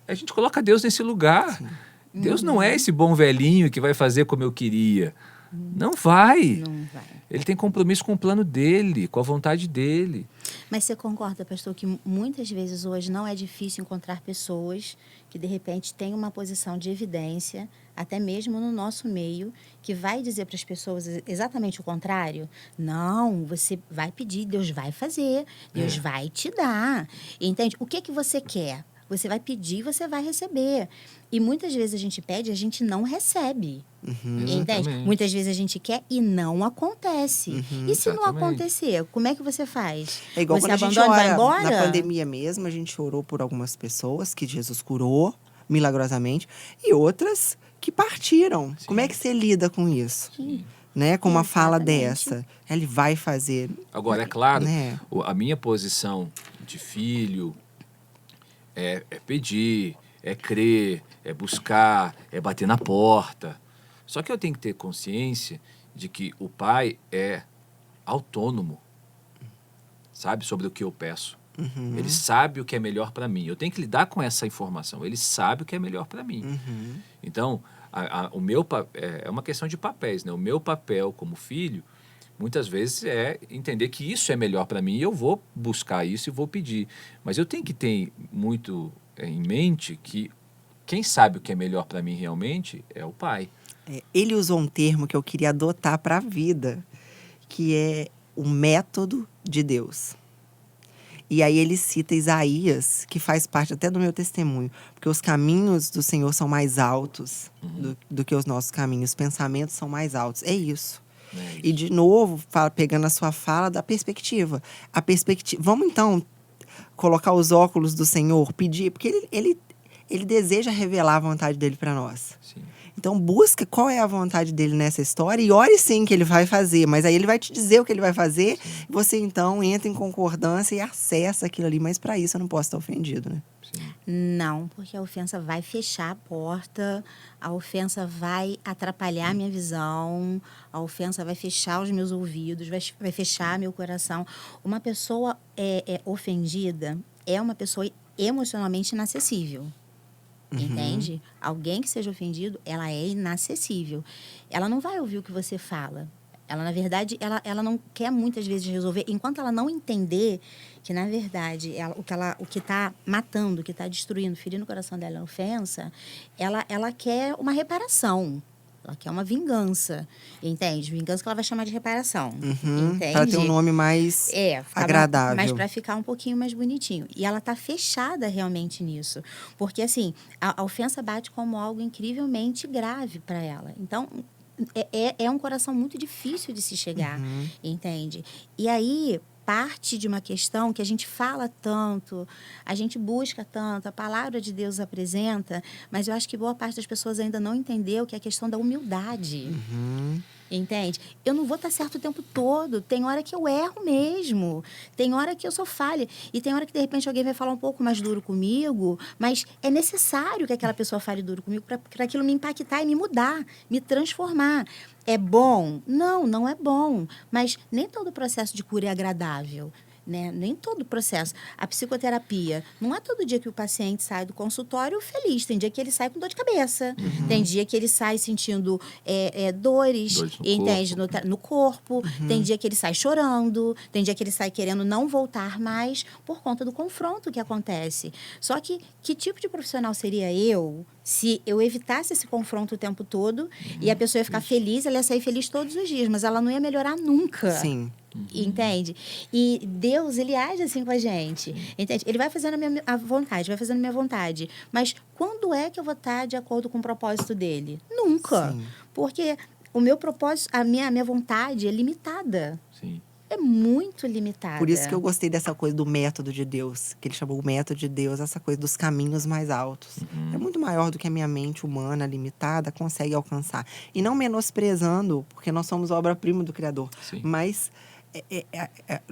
A gente coloca Deus nesse lugar. Sim. Deus não é esse bom velhinho que vai fazer como eu queria. Não vai. Não vai. Ele tem compromisso com o plano dele, com a vontade dele. Mas você concorda, pastor, que muitas vezes hoje não é difícil encontrar pessoas que, de repente, têm uma posição de evidência, até mesmo no nosso meio, que vai dizer para as pessoas exatamente o contrário? Não, você vai pedir, Deus vai fazer, Deus vai te dar. Entende? O que você quer? Você vai pedir, você vai receber. E muitas vezes a gente pede, a gente não recebe. Entende? Muitas vezes a gente quer e não acontece. E se não acontecer, como é que você faz? É igual você quando a gente abandona e vai ora. embora? Na pandemia mesmo, a gente orou por algumas pessoas que Jesus curou milagrosamente e outras que partiram. Sim. Como é que você lida com isso? Sim. Né? Com uma fala dessa. Ele vai fazer. Agora, é claro, né? A minha posição de filho é pedir, é crer, é buscar, é bater na porta. Só que eu tenho que ter consciência de que o pai é autônomo, sabe, sobre o que eu peço. Ele sabe o que é melhor para mim. Eu tenho que lidar com essa informação. Ele sabe o que é melhor para mim. Então, o meu é uma questão de papéis, né? O meu papel como filho, muitas vezes, é entender que isso é melhor para mim e eu vou buscar isso e vou pedir. Mas eu tenho que ter muito em mente que quem sabe o que é melhor para mim realmente é o pai. Ele usou um termo que eu queria adotar para a vida, que é o método de Deus. E aí ele cita Isaías, que faz parte até do meu testemunho, porque os caminhos do Senhor são mais altos do que os nossos caminhos, os pensamentos são mais altos. É isso. E, de novo, pegando a sua fala da perspectiva. A perspectiva. Vamos, então, colocar os óculos do Senhor, pedir, porque ele deseja revelar a vontade dele para nós. Sim. Então, busca qual é a vontade dele nessa história e ore sim que ele vai fazer. Mas aí ele vai te dizer o que ele vai fazer. E você, então, entra em concordância e acessa aquilo ali. Mas para isso eu não posso estar ofendido, né? Sim. Não, porque a ofensa vai fechar a porta, a ofensa vai atrapalhar a minha visão, a ofensa vai fechar os meus ouvidos, vai fechar meu coração. Uma pessoa ofendida é uma pessoa emocionalmente inacessível. entende? Alguém que seja ofendido, ela é inacessível. Ela não vai ouvir o que você fala. Ela, na verdade, ela não quer muitas vezes resolver. Enquanto ela não entender que, na verdade, o que está matando, o que está destruindo, ferindo o coração dela é ofensa, ela quer uma reparação. Ela quer uma vingança, entende? Vingança que ela vai chamar de reparação, entende? Para ter um nome mais agradável. Mas para ficar um pouquinho mais bonitinho. E ela tá fechada realmente nisso. Porque, assim, a ofensa bate como algo incrivelmente grave para ela. Então, é um coração muito difícil de se chegar, entende? E aí parte de uma questão que a gente fala tanto, a gente busca tanto, a palavra de Deus apresenta, mas eu acho que boa parte das pessoas ainda não entendeu que é a questão da humildade. Entende? Eu não vou estar certo o tempo todo. Tem hora que eu erro mesmo. Tem hora que eu sou falha. E tem hora que, de repente, alguém vai falar um pouco mais duro comigo, mas é necessário que aquela pessoa fale duro comigo para aquilo me impactar e me mudar, me transformar. É bom? Não, não é bom. Mas nem todo processo de cura é agradável. Né? Nem todo o processo. A psicoterapia, não é todo dia que o paciente sai do consultório feliz. Tem dia que ele sai com dor de cabeça. Tem dia que ele sai sentindo dores entende? No corpo. Tem dia que ele sai chorando. Tem dia que ele sai querendo não voltar mais por conta do confronto que acontece. Só que tipo de profissional seria eu se eu evitasse esse confronto o tempo todo e a pessoa ia ficar feliz, ela ia sair feliz todos os dias, mas ela não ia melhorar nunca. Sim. Entende? E Deus, ele age assim com a gente. Entende? Ele vai fazendo a vontade, vai fazendo a minha vontade. Mas quando é que eu vou estar de acordo com o propósito dele? Nunca. Sim. Porque o meu propósito, a minha vontade é limitada. Sim. É muito limitada. Por isso que eu gostei dessa coisa do método de Deus, que ele chamou o método de Deus, essa coisa dos caminhos mais altos. É muito maior do que a minha mente humana, limitada, consegue alcançar. E não menosprezando, porque nós somos obra-prima do Criador. Sim. Mas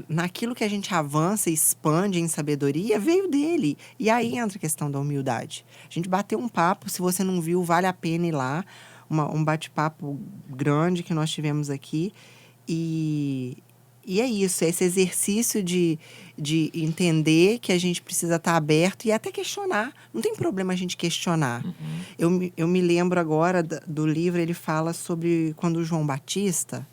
naquilo que a gente avança e expande em sabedoria, veio dele. E aí entra a questão da humildade. A gente bateu um papo, se você não viu, vale a pena ir lá. Um bate-papo grande que nós tivemos aqui. E é isso, é esse exercício de entender que a gente precisa estar aberto e até questionar. Não tem problema a gente questionar. Eu me lembro agora do livro, ele fala sobre quando o João Batista,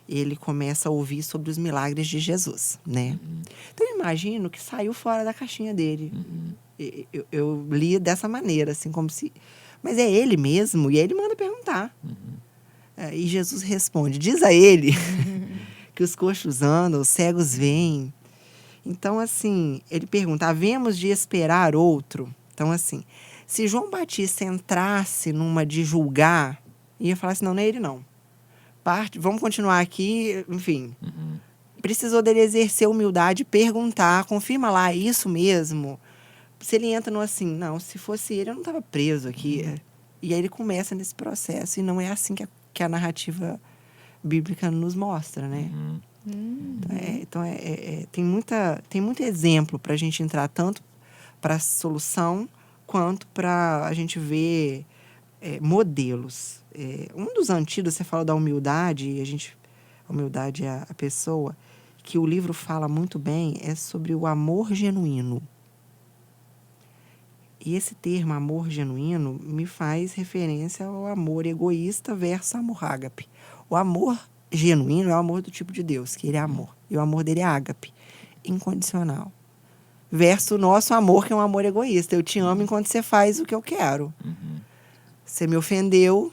ele começa a ouvir sobre os milagres de Jesus, né? Então, eu imagino que saiu fora da caixinha dele. Eu li dessa maneira, assim, como se... Mas é ele mesmo, e aí ele manda perguntar. E Jesus responde, diz a ele que os coxos andam, os cegos veem. Então, assim, ele pergunta, havemos de esperar outro? Então, assim, se João Batista entrasse numa de julgar, ia falar assim, não é ele não. Vamos continuar aqui, enfim. Precisou dele exercer humildade, perguntar, confirma lá, é isso mesmo? Se ele entra no assim, não, se fosse ele, eu não estava preso aqui. E aí ele começa nesse processo, e não é assim que a narrativa bíblica nos mostra, né? Então, tem muito exemplo para a gente entrar, tanto para a solução, quanto para a gente ver modelos. Um dos antídotos, você fala da humildade, a humildade é a pessoa, que o livro fala muito bem, é sobre o amor genuíno. E esse termo, amor genuíno, me faz referência ao amor egoísta versus amor ágape. O amor genuíno é o amor do tipo de Deus, que ele é amor. E o amor dele é ágape, incondicional. Versus o nosso amor, que é um amor egoísta. Eu te amo enquanto você faz o que eu quero. Você me ofendeu,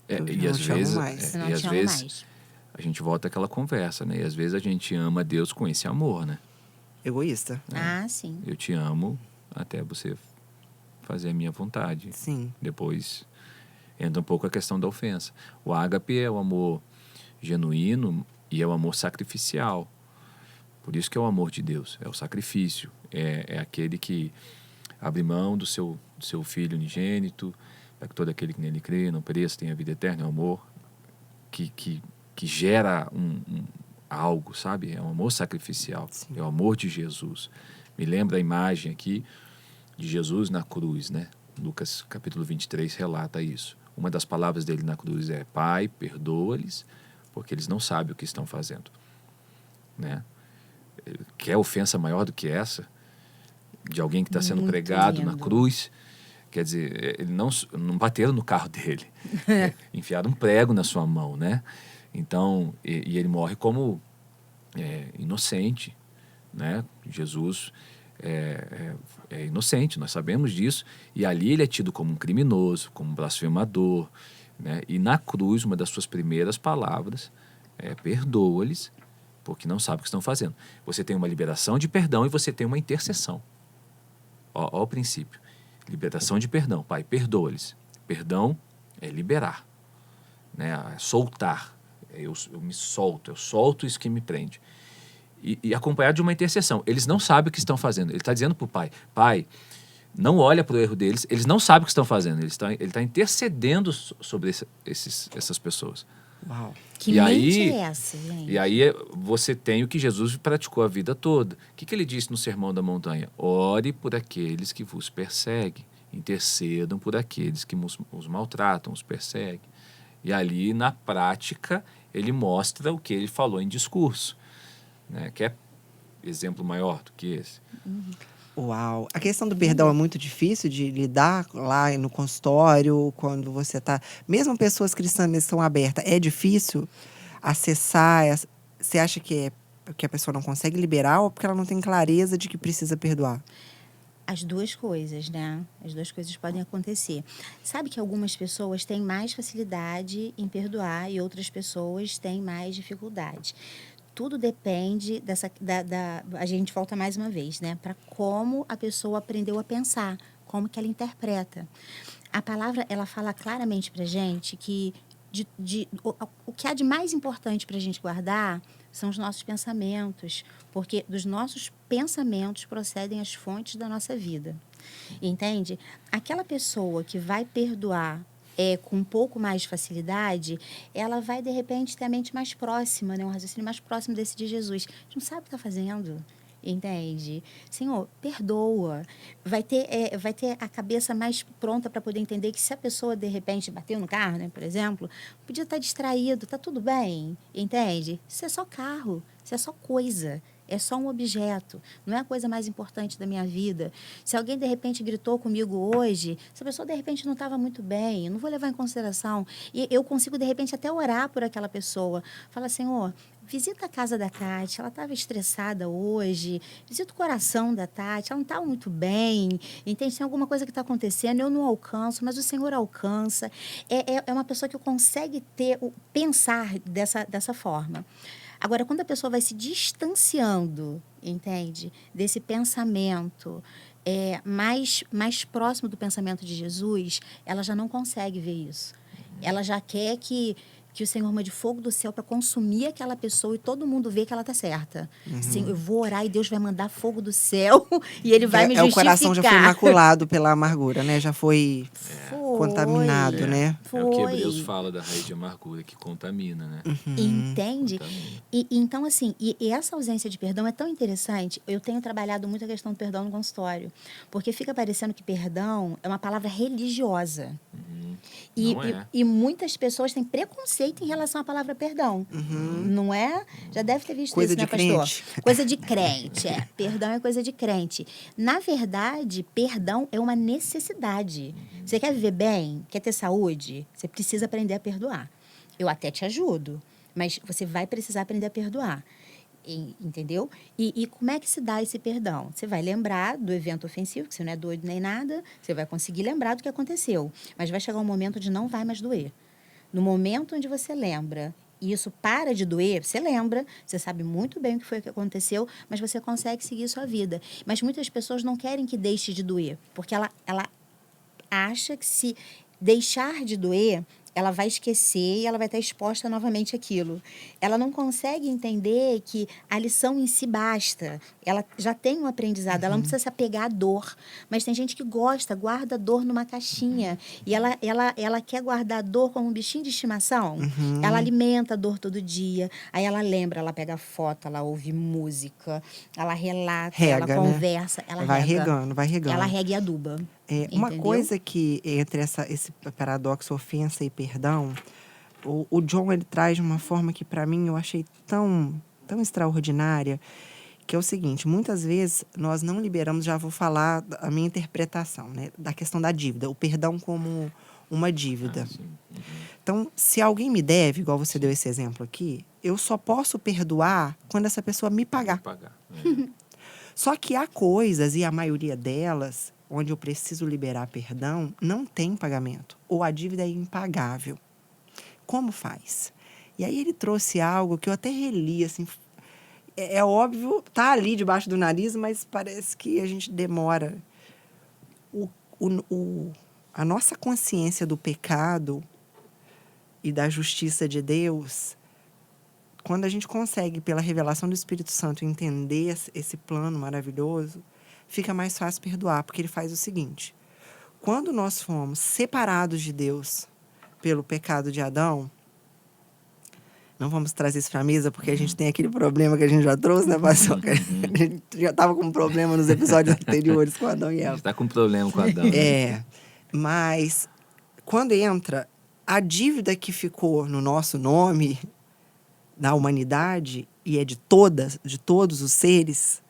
E às vezes, Não te amo mais. a gente volta àquela conversa, né? E às vezes a gente ama Deus com esse amor, né? egoísta. Ah, sim. Eu te amo até você fazer a minha vontade. Sim. Depois entra um pouco a questão da ofensa. O ágape é o amor genuíno e é o amor sacrificial. Por isso que é o amor de Deus, é o sacrifício. É aquele que abre mão do seu Filho unigênito, para que todo aquele que nele crê, não pereça, tenha vida eterna. É o amor que gera algo, sabe? É um amor sacrificial. Sim. É o amor de Jesus. Me lembra a imagem aqui de Jesus na cruz, né? Lucas capítulo 23 relata isso. Uma das palavras dele na cruz é: Pai, perdoa-lhes, porque eles não sabem o que estão fazendo. Né? Quer ofensa maior do que essa? De alguém que está sendo Muito pregado lindo. na cruz, Quer dizer, ele não bateram no carro dele. Enfiaram um prego na sua mão, né? Então, e ele morre como inocente, né? Jesus é inocente, nós sabemos disso. E ali ele é tido como um criminoso, como um blasfemador, né? E na cruz, uma das suas primeiras palavras é: perdoa-lhes, porque não sabem o que estão fazendo. Você tem uma liberação de perdão e você tem uma intercessão. Ó o princípio. Liberação de perdão. Pai, perdoa-lhes. Perdão é liberar, né? É soltar. Eu me solto, eu solto isso que me prende. E acompanhado de uma intercessão. Eles não sabem o que estão fazendo. Ele está dizendo para o pai: Pai, não olha para o erro deles, eles não sabem o que estão fazendo. Ele está intercedendo sobre essas pessoas. Uau. Que E mente aí- é essa, gente? E aí você tem o que Jesus praticou a vida toda. O que ele disse no Sermão da Montanha? Ore por aqueles que vos perseguem. Intercedam por aqueles que os maltratam, os perseguem. E ali, na prática, ele mostra o que ele falou em discurso. Né? Quer exemplo maior do que esse? Uau. A questão do perdão é muito difícil de lidar lá no consultório, quando você está... Mesmo pessoas cristãs que estão abertas, é difícil acessar... Você acha que é porque a pessoa não consegue liberar ou porque ela não tem clareza de que precisa perdoar? As duas coisas, né? As duas coisas podem acontecer. Sabe que algumas pessoas têm mais facilidade em perdoar e outras pessoas têm mais dificuldade. Tudo depende a gente volta mais uma vez, né? Para como a pessoa aprendeu a pensar, como que ela interpreta. A palavra, ela fala claramente para gente que o que há de mais importante para a gente guardar são os nossos pensamentos, porque dos nossos pensamentos procedem as fontes da nossa vida. Entende? Aquela pessoa que vai perdoar com um pouco mais de facilidade, ela vai, de repente, ter a mente mais próxima, né? Um raciocínio mais próximo desse de Jesus. A gente não sabe o que está fazendo. Entende? Senhor, perdoa. Vai ter a cabeça mais pronta para poder entender que se a pessoa, de repente, bateu no carro, né, por exemplo, podia estar distraído, tá tudo bem, entende? Isso é só carro, isso é só coisa. É só um objeto, não é a coisa mais importante da minha vida. Se alguém, de repente, gritou comigo hoje, se a pessoa, de repente, não estava muito bem, eu não vou levar em consideração. E eu consigo, de repente, até orar por aquela pessoa. Fala, Senhor, visita a casa da Tati, ela estava estressada hoje, visita o coração da Tati, ela não estava muito bem, entende? Tem alguma coisa que está acontecendo, eu não alcanço, mas o Senhor alcança. É uma pessoa que consegue pensar dessa forma. Agora, quando a pessoa vai se distanciando, entende, desse pensamento mais próximo do pensamento de Jesus, ela já não consegue ver isso. Ela já quer que o Senhor mande fogo do céu para consumir aquela pessoa e todo mundo vê que ela está certa. Sim, eu vou orar e Deus vai mandar fogo do céu e Ele vai me justificar. O coração já foi maculado pela amargura, né? Já foi contaminado, né? É o que Hebreus fala da raiz de amargura, que contamina, né? Entende? Contamina. Então, assim, e essa ausência de perdão é tão interessante. Eu tenho trabalhado muito a questão do perdão no consultório. Porque fica parecendo que perdão é uma palavra religiosa. E muitas pessoas têm preconceito em relação à palavra perdão. Não é? Já deve ter visto Coisa isso, né, de pastor? crente. Coisa de crente, Perdão é coisa de crente. Na verdade, perdão é uma necessidade. Você quer viver bem? Quer ter saúde? Você precisa aprender a perdoar. Eu até te ajudo, mas você vai precisar aprender a perdoar. Entendeu? E como é que se dá esse perdão? Você vai lembrar do evento ofensivo, que você não é doido nem nada, você vai conseguir lembrar do que aconteceu, mas vai chegar um momento onde não vai mais doer. No momento onde você lembra e isso para de doer, você lembra, você sabe muito bem o que foi que aconteceu, mas você consegue seguir sua vida. Mas muitas pessoas não querem que deixe de doer, porque ela acha que se deixar de doer, ela vai esquecer e ela vai estar exposta novamente àquilo. Ela não consegue entender que a lição em si basta. Ela já tem um aprendizado, ela não precisa se apegar à dor. Mas tem gente que guarda a dor numa caixinha. E ela quer guardar a dor como um bichinho de estimação. Ela alimenta a dor todo dia. Aí ela lembra, ela pega foto, ela ouve música, ela relata, ela conversa. Ela vai rega. regando. Ela rega e aduba. Uma Entendeu? coisa que, entre esse paradoxo ofensa e perdão, o John ele traz de uma forma que, para mim, eu achei tão extraordinária, que é o seguinte, muitas vezes nós não liberamos, já vou falar a minha interpretação, né, da questão da dívida, o perdão como uma dívida. Sim. Então, se alguém me deve, igual você deu esse exemplo aqui, eu só posso perdoar quando essa pessoa me pagar. Só que há coisas, e a maioria delas, onde eu preciso liberar perdão, não tem pagamento. Ou a dívida é impagável. Como faz? E aí ele trouxe algo que eu até reli, assim. É óbvio, tá ali debaixo do nariz, mas parece que a gente demora. A nossa consciência do pecado e da justiça de Deus, quando a gente consegue, pela revelação do Espírito Santo, entender esse plano maravilhoso, fica mais fácil perdoar, porque ele faz o seguinte. Quando nós fomos separados de Deus pelo pecado de Adão, não vamos trazer isso para a mesa, porque a gente tem aquele problema que a gente já trouxe, né, pastor? A gente já estava com um problema nos episódios anteriores com Adão e Eva. Está com problema com Adão. Mas quando entra a dívida que ficou no nosso nome, na humanidade, e é de todos os seres,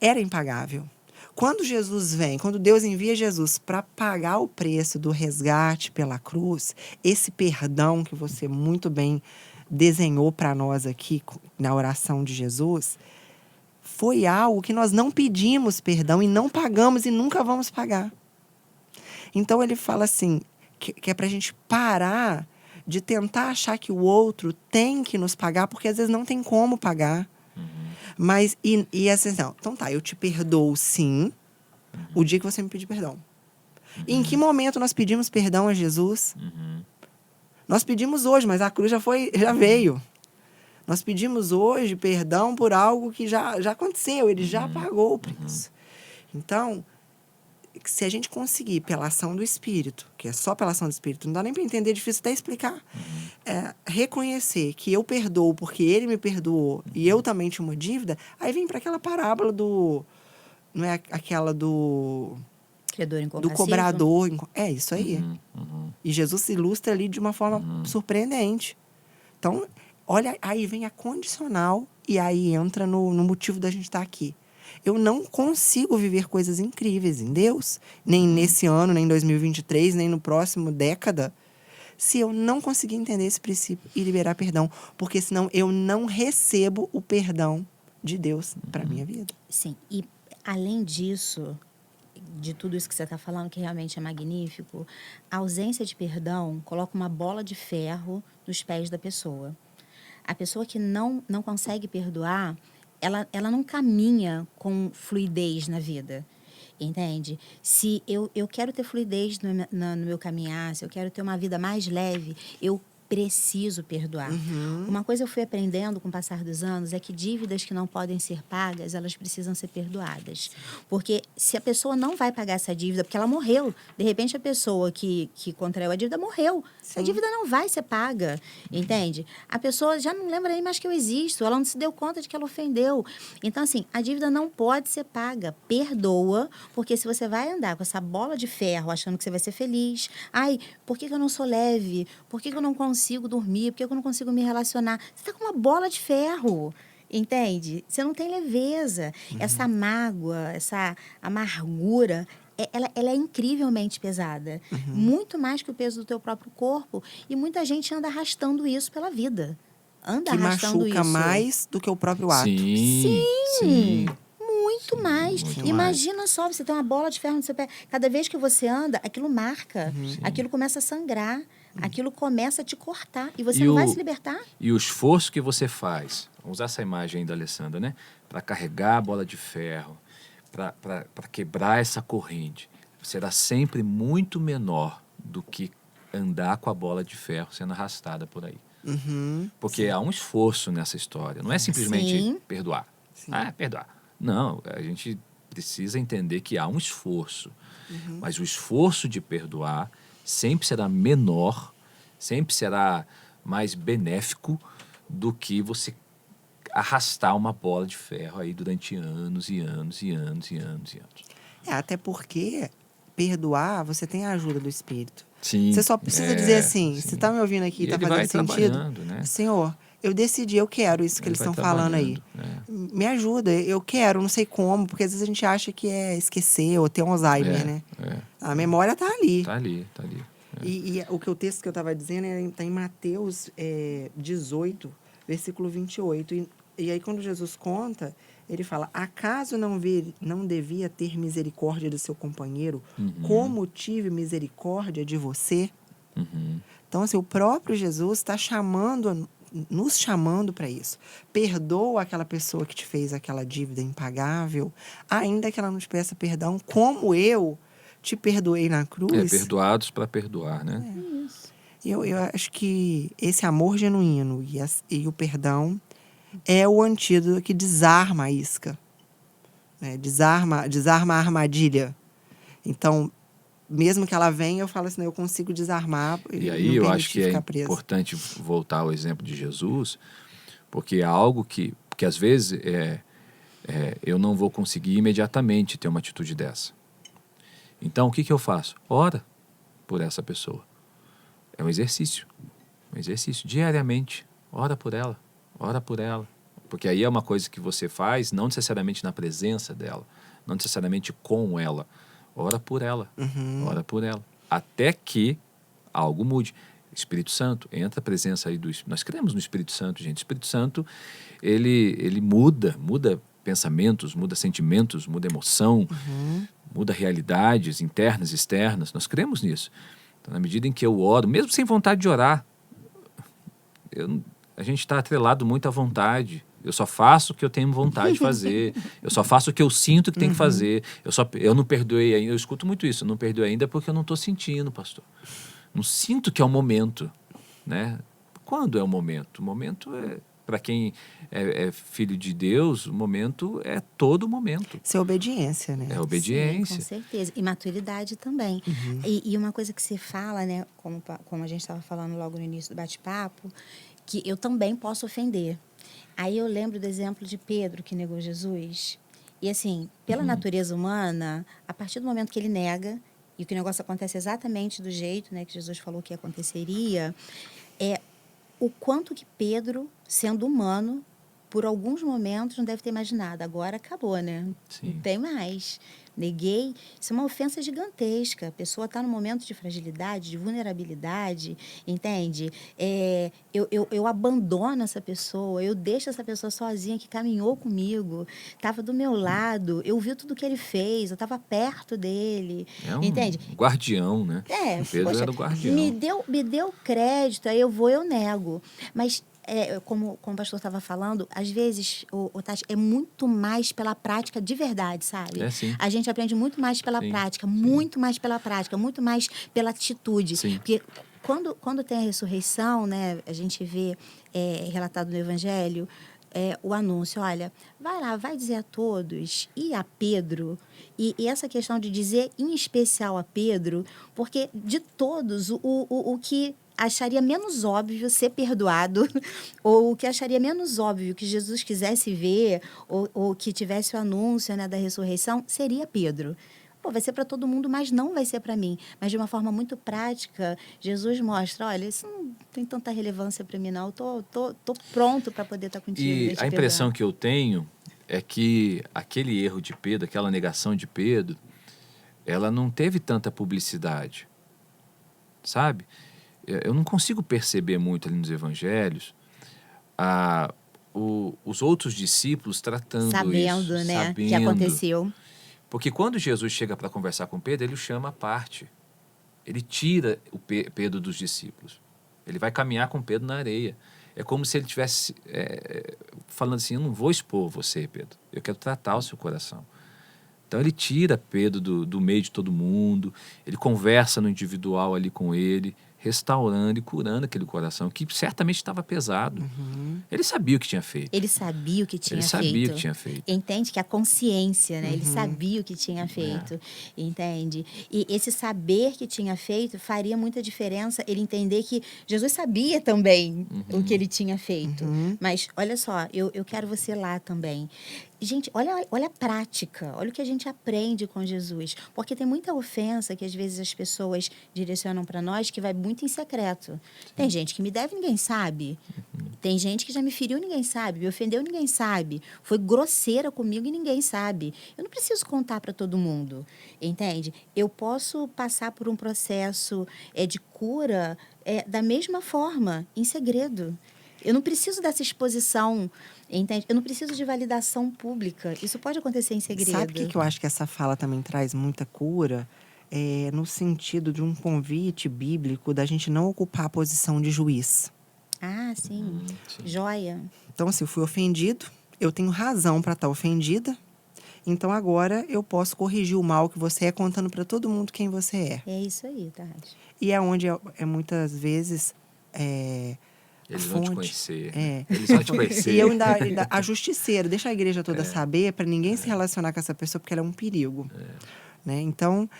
era impagável. Quando Jesus vem, quando Deus envia Jesus para pagar o preço do resgate pela cruz, esse perdão que você muito bem desenhou para nós aqui na oração de Jesus, foi algo que nós não pedimos perdão e não pagamos e nunca vamos pagar. Então ele fala assim, que é para a gente parar de tentar achar que o outro tem que nos pagar, porque às vezes não tem como pagar. Mas, e assim, não, então tá, eu te perdoo sim, o dia que você me pedir perdão. E em que momento nós pedimos perdão a Jesus? Nós pedimos hoje, mas a cruz já veio. Nós pedimos hoje perdão por algo que já aconteceu, ele já pagou o preço. Então, se a gente conseguir, pela ação do Espírito, que é só pela ação do Espírito, não dá nem para entender, é difícil até explicar, reconhecer que eu perdoo porque ele me perdoou e eu também tinha uma dívida, aí vem para aquela parábola do... Não é aquela do... Credor do incompassivo. cobrador. É isso aí. E Jesus se ilustra ali de uma forma surpreendente. Então, olha, aí vem a condicional e aí entra no motivo da gente estar aqui. Eu não consigo viver coisas incríveis em Deus, nem nesse ano, nem em 2023, nem no próximo década, se eu não conseguir entender esse princípio e liberar perdão. Porque senão eu não recebo o perdão de Deus para a minha vida. Sim, e além disso, de tudo isso que você está falando, que realmente é magnífico, a ausência de perdão coloca uma bola de ferro nos pés da pessoa. A pessoa que não consegue perdoar, ela não caminha com fluidez na vida, entende? Se eu quero ter fluidez no meu caminhar, se eu quero ter uma vida mais leve, eu preciso perdoar. Uma coisa eu fui aprendendo com o passar dos anos é que dívidas que não podem ser pagas, elas precisam ser perdoadas. Porque se a pessoa não vai pagar essa dívida, porque ela morreu, de repente a pessoa que contraiu a dívida morreu. Sim. A dívida não vai ser paga, entende? A pessoa já não lembra nem mais que eu existo, ela não se deu conta de que ela ofendeu. Então, assim, a dívida não pode ser paga. Perdoa, porque se você vai andar com essa bola de ferro achando que você vai ser feliz, ai, por que eu não sou leve? Por que eu não consigo dormir? Por que eu não consigo me relacionar? Você está com uma bola de ferro, entende? Você não tem leveza. Essa mágoa, essa amargura, ela é incrivelmente pesada. Muito mais que o peso do teu próprio corpo. E muita gente anda arrastando isso pela vida. Anda arrastando isso. Que machuca mais do que o próprio ato. Sim. Muito mais. Imagina só, você tem uma bola de ferro no seu pé. Cada vez que você anda, aquilo marca. Aquilo começa a sangrar. Aquilo começa a te cortar. E você não vai se libertar. E o esforço que você faz, vamos usar essa imagem aí da Alessandra, né? Para carregar a bola de ferro, para quebrar essa corrente, será sempre muito menor do que andar com a bola de ferro sendo arrastada por aí. Porque há um esforço nessa história. Não é simplesmente perdoar. Perdoar. Não, a gente precisa entender que há um esforço. Mas o esforço de perdoar sempre será menor, sempre será mais benéfico do que você arrastar uma bola de ferro aí durante anos e anos e anos e anos e anos. Até porque perdoar, você tem a ajuda do Espírito. Sim. Você só precisa dizer assim, você está me ouvindo aqui, está fazendo sentido? Né? Senhor, eu decidi, eu quero isso que Ele eles vai estão falando aí. trabalhando, Me ajuda, eu quero, não sei como, porque às vezes a gente acha que é esquecer ou ter um Alzheimer, né? A memória tá ali. Tá ali, tá ali. E o texto que eu estava dizendo está em Mateus 18, versículo 28. E aí, quando Jesus conta, ele fala: acaso não devia ter misericórdia do seu companheiro, como tive misericórdia de você? Então, assim, o próprio Jesus está nos chamando para isso. Perdoa aquela pessoa que te fez aquela dívida impagável, ainda que ela não te peça perdão, como eu te perdoei na cruz. Perdoados para perdoar, né? Isso. Eu acho que esse amor genuíno e o perdão é o antídoto que desarma a isca, né? Desarma a armadilha. Então, mesmo que ela venha, eu falo assim, eu consigo desarmar E e aí não eu acho permitir que é ficar preso. importante voltar ao exemplo de Jesus, porque é algo que às vezes eu não vou conseguir imediatamente ter uma atitude dessa. Então, o que eu faço? Ora por essa pessoa. É um exercício diariamente. Ora por ela. Porque aí é uma coisa que você faz, não necessariamente na presença dela, não necessariamente com ela. Ora por ela. Até que algo mude. Espírito Santo, entra a presença aí do Espírito. Nós cremos no Espírito Santo, gente. O Espírito Santo, ele muda pensamentos, muda sentimentos, muda emoção, muda realidades internas, externas. Nós cremos nisso. Então, na medida em que eu oro, mesmo sem vontade de orar, a gente está atrelado muito à vontade. Eu só faço o que eu tenho vontade de fazer. Eu só faço o que eu sinto que tem que fazer. Eu não perdoei ainda. Eu escuto muito isso. Eu não perdoei ainda porque eu não estou sentindo, pastor. Não sinto que é o momento, né? Quando é o momento? O momento para quem é filho de Deus, o momento é todo momento. Isso é obediência, né? É obediência. Sim, com certeza. E maturidade também. E uma coisa que você fala, né, como a gente estava falando logo no início do bate-papo, que eu também posso ofender. Aí eu lembro do exemplo de Pedro, que negou Jesus. E assim, pela natureza humana, a partir do momento que ele nega, e que o negócio acontece exatamente do jeito, né, que Jesus falou que aconteceria, o quanto que Pedro, sendo humano, por alguns momentos não deve ter imaginado. Agora acabou, né? Sim. Não tem mais. Neguei. Isso é uma ofensa gigantesca. A pessoa está num momento de fragilidade, de vulnerabilidade, entende? Eu abandono essa pessoa, eu deixo essa pessoa sozinha que caminhou comigo, estava do meu lado, eu vi tudo que ele fez, eu estava perto dele, entende? Guardião, né? Pedro Poxa, era o guardião. me deu crédito, aí eu nego. Mas como o pastor estava falando, às vezes, o Tati, é muito mais pela prática de verdade, sabe? Sim. A gente aprende muito mais pela prática, muito mais pela prática, muito mais pela atitude. Sim. Porque quando tem a ressurreição, né, a gente vê relatado no Evangelho, o anúncio, olha, vai lá, vai dizer a todos, e a Pedro, e essa questão de dizer em especial a Pedro, porque de todos, o que acharia menos óbvio ser perdoado, ou o que acharia menos óbvio que Jesus quisesse ver, ou que tivesse o anúncio, né, da ressurreição, seria Pedro. Pô, vai ser para todo mundo, mas não vai ser para mim. Mas de uma forma muito prática, Jesus mostra, olha, isso não tem tanta relevância para mim, não. Eu tô pronto para poder estar contigo. E a impressão que eu tenho é que aquele erro de Pedro, aquela negação de Pedro, ela não teve tanta publicidade, sabe? Eu não consigo perceber muito ali nos evangelhos os outros discípulos tratando sabendo, isso, né, que aconteceu. Porque quando Jesus chega para conversar com Pedro, ele o chama à parte. Ele tira o Pedro dos discípulos. Ele vai caminhar com Pedro na areia. É como se ele estivesse falando assim, eu não vou expor você, Pedro. Eu quero tratar o seu coração. Então ele tira Pedro do meio de todo mundo, ele conversa no individual ali com ele, restaurando e curando aquele coração que certamente estava pesado. Ele sabia o que tinha feito. Ele sabia o que tinha feito. Entende? Que a consciência, né? Ele sabia o que tinha feito. Entende? E esse saber que tinha feito faria muita diferença ele entender que Jesus sabia também o que ele tinha feito. Mas, olha só, eu quero você lá também. Gente, olha a prática, olha o que a gente aprende com Jesus. Porque tem muita ofensa que às vezes as pessoas direcionam para nós que vai muito em secreto. Tem gente que me deve, ninguém sabe. Tem gente que já me feriu, ninguém sabe. Me ofendeu, ninguém sabe. Foi grosseira comigo e ninguém sabe. Eu não preciso contar para todo mundo, entende? Eu posso passar por um processo de cura da mesma forma, em segredo. Eu não preciso dessa exposição, entende? Eu não preciso de validação pública. Isso pode acontecer em segredo. Sabe o que eu acho que essa fala também traz muita cura? No sentido de um convite bíblico da gente não ocupar a posição de juiz. Ah, sim. Joia. Então, se eu fui ofendido, eu tenho razão para estar ofendida. Então, agora eu posso corrigir o mal que você é contando para todo mundo quem você é. É isso aí, Tati. E é onde muitas vezes Eles a vão te fonte. conhecer. Eles vão te conhecer. E eu ainda a justiceira, deixa a igreja toda saber para ninguém se relacionar com essa pessoa porque ela é um perigo. Né? Então,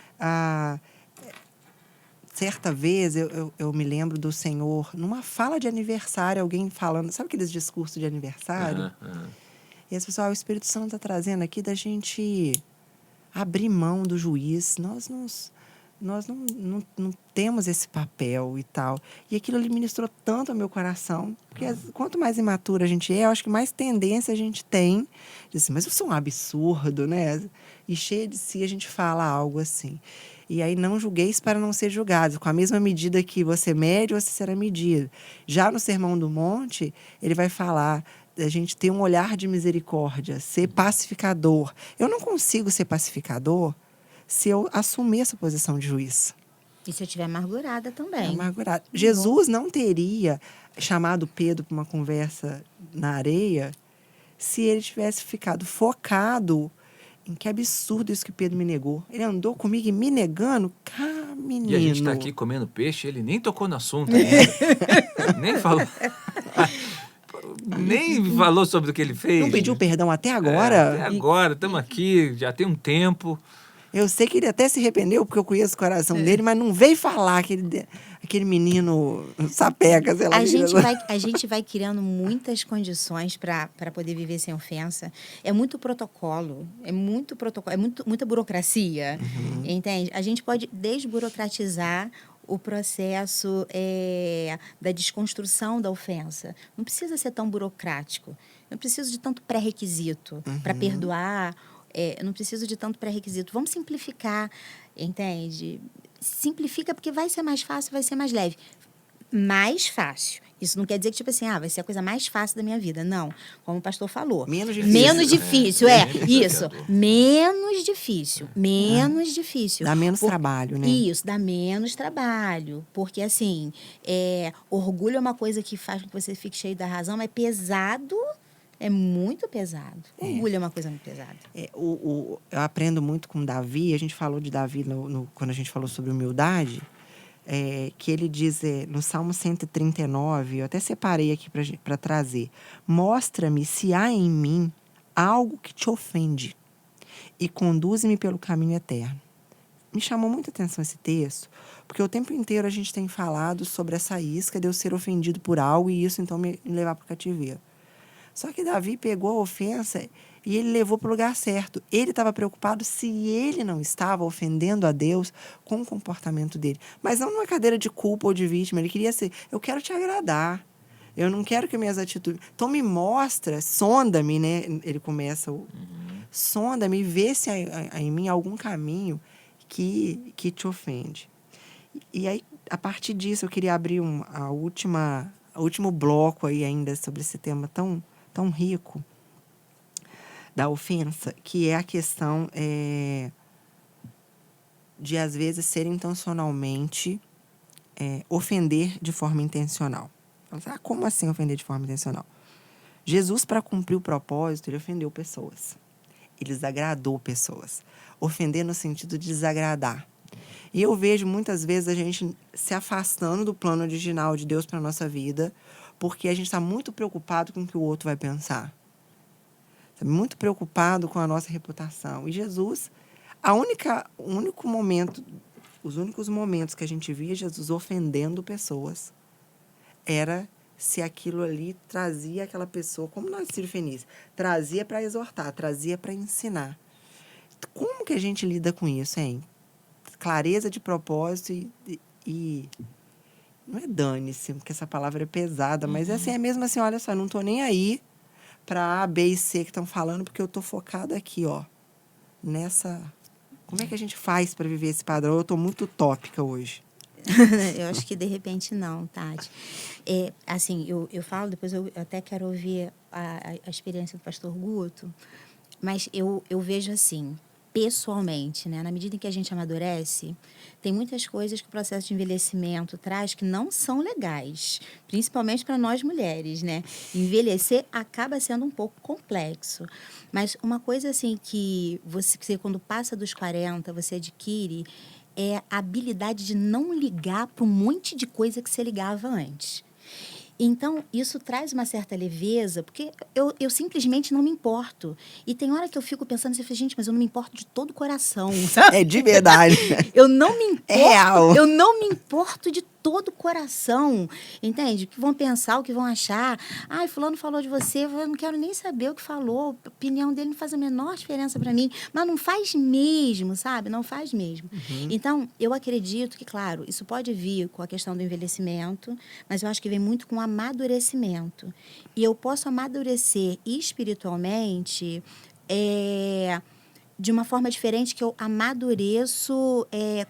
certa vez eu me lembro do Senhor, numa fala de aniversário, alguém falando, sabe aqueles discursos de aniversário? E as pessoas, o Espírito Santo está trazendo aqui da gente abrir mão do juiz. Nós não temos esse papel e tal. E aquilo ali ministrou tanto ao meu coração. Porque quanto mais imatura a gente eu acho que mais tendência a gente tem. De assim, mas eu sou um absurdo, né? E cheio de si a gente fala algo assim. E aí, não julgueis para não ser julgados. Com a mesma medida que você mede, você será medido. Já no Sermão do Monte, ele vai falar a gente ter um olhar de misericórdia, ser pacificador. Eu não consigo ser pacificador se eu assumir essa posição de juiz. E se eu estiver amargurada também. Amargurada. Jesus não teria chamado Pedro para uma conversa na areia se ele tivesse ficado focado em que absurdo isso que Pedro me negou. Ele andou comigo e me negando. Menino. E a gente está aqui comendo peixe, ele nem tocou no assunto ainda. Nem falou. Nem falou sobre o que ele fez. Não pediu perdão até agora? Até agora, estamos aqui, já tem um tempo. Eu sei que ele até se arrependeu, porque eu conheço o coração dele, mas não veio falar aquele menino sapeca, sei lá. A gente vai criando muitas condições para poder viver sem ofensa. É muito protocolo, muita burocracia, entende? A gente pode desburocratizar o processo da desconstrução da ofensa. Não precisa ser tão burocrático. Não preciso de tanto pré-requisito para perdoar. Eu não preciso de tanto pré-requisito. Vamos simplificar, entende? Simplifica porque vai ser mais fácil, vai ser mais leve. Mais fácil. Isso não quer dizer que, tipo assim, vai ser a coisa mais fácil da minha vida. Não. Como o pastor falou. Menos difícil. Menos difícil, isso. Menos difícil. Menos difícil. Dá menos trabalho, né? Isso, dá menos trabalho. Porque, assim, orgulho é uma coisa que faz com que você fique cheio da razão, mas pesado... É muito pesado. Orgulho é uma coisa muito pesada. Eu aprendo muito com Davi. A gente falou de Davi quando a gente falou sobre humildade. Que ele diz no Salmo 139, eu até separei aqui para trazer. Mostra-me se há em mim algo que te ofende e conduze-me pelo caminho eterno. Me chamou muita atenção esse texto, porque o tempo inteiro a gente tem falado sobre essa isca de eu ser ofendido por algo e isso então me levar para o cativeiro. Só que Davi pegou a ofensa e ele levou para o lugar certo. Ele estava preocupado se ele não estava ofendendo a Deus com o comportamento dele. Mas não numa cadeira de culpa ou de vítima. Ele queria ser, eu quero te agradar. Eu não quero que minhas atitudes... Então me mostra, sonda-me, né? Ele começa, sonda-me e vê se há em mim algum caminho que te ofende. E aí, a partir disso, eu queria abrir o último bloco aí ainda sobre esse tema tão rico da ofensa, que é a questão de, às vezes, ser intencionalmente ofender de forma intencional. Como assim ofender de forma intencional? Jesus, para cumprir o propósito, ele ofendeu pessoas. Ele desagradou pessoas. Ofender no sentido de desagradar. E eu vejo muitas vezes a gente se afastando do plano original de Deus para a nossa vida, porque a gente está muito preocupado com o que o outro vai pensar. Está muito preocupado com a nossa reputação. E Jesus, os únicos momentos que a gente via Jesus ofendendo pessoas era se aquilo ali trazia aquela pessoa, como na Sírio Fenícia, trazia para exortar, trazia para ensinar. Como que a gente lida com isso, hein? Clareza de propósito e Não é dane-se, porque essa palavra é pesada, mas assim, é mesmo assim, olha só, eu não tô nem aí pra A, B e C que estão falando, porque eu tô focada aqui, ó, nessa... Como é que a gente faz pra viver esse padrão? Eu tô muito utópica hoje. Eu acho que de repente não, Tati. Assim, eu falo, depois eu até quero ouvir a experiência do pastor Guto, mas eu vejo assim, pessoalmente, né? Na medida em que a gente amadurece, tem muitas coisas que o processo de envelhecimento traz que não são legais, principalmente para nós mulheres, né? Envelhecer acaba sendo um pouco complexo. Mas uma coisa assim que você quando passa dos 40, você adquire é a habilidade de não ligar para um monte de coisa que você ligava antes. Então, isso traz uma certa leveza, porque eu simplesmente não me importo. E tem hora que eu fico pensando assim, gente, mas eu não me importo de todo o coração, sabe? É de verdade. Eu não me importo. É real. Eu não me importo de todo o coração, entende? O que vão pensar, o que vão achar. Ai, fulano falou de você, eu não quero nem saber o que falou. A opinião dele não faz a menor diferença para mim. Mas não faz mesmo, sabe? Não faz mesmo. Então, eu acredito que, claro, isso pode vir com a questão do envelhecimento, mas eu acho que vem muito com o amadurecimento. E eu posso amadurecer espiritualmente de uma forma diferente que eu amadureço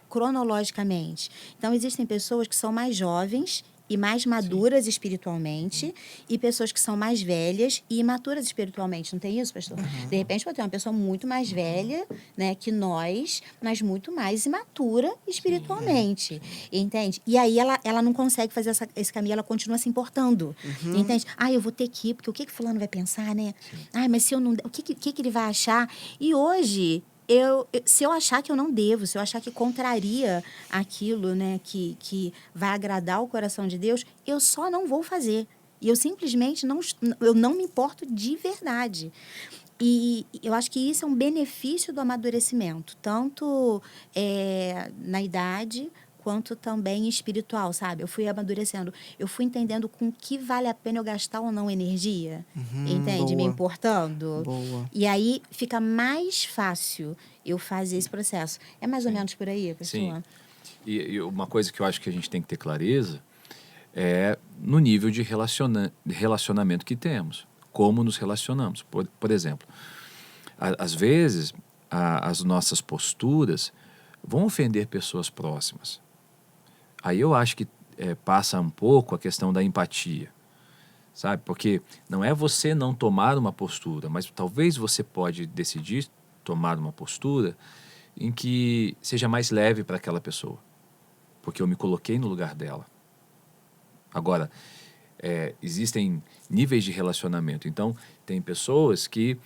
cronologicamente. Então, existem pessoas que são mais jovens e mais maduras espiritualmente, e pessoas que são mais velhas e imaturas espiritualmente. Não tem isso, pastor? De repente, pode ter uma pessoa muito mais velha, né, que nós, mas muito mais imatura espiritualmente. Entende? E aí ela não consegue fazer esse caminho, ela continua se importando. Entende? Eu vou ter que ir, porque o que fulano vai pensar, né? Mas se eu não... O que ele vai achar? E hoje... se eu achar que eu não devo, se eu achar que contraria aquilo, né, que vai agradar o coração de Deus, eu só não vou fazer. E eu simplesmente não me importo de verdade. E eu acho que isso é um benefício do amadurecimento, tanto na idade quanto também espiritual, sabe? Eu fui amadurecendo, eu fui entendendo com que vale a pena eu gastar ou não energia, entende? Boa. Me importando. Boa. E aí fica mais fácil eu fazer esse processo. É mais ou menos por aí, pessoal? Sim. E uma coisa que eu acho que a gente tem que ter clareza é no nível de relacionamento que temos. Como nos relacionamos. Por exemplo, às vezes as nossas posturas vão ofender pessoas próximas. Aí eu acho que passa um pouco a questão da empatia, sabe? Porque não é você não tomar uma postura, mas talvez você pode decidir tomar uma postura em que seja mais leve para aquela pessoa, porque eu me coloquei no lugar dela. Agora, existem níveis de relacionamento. Então, tem pessoas que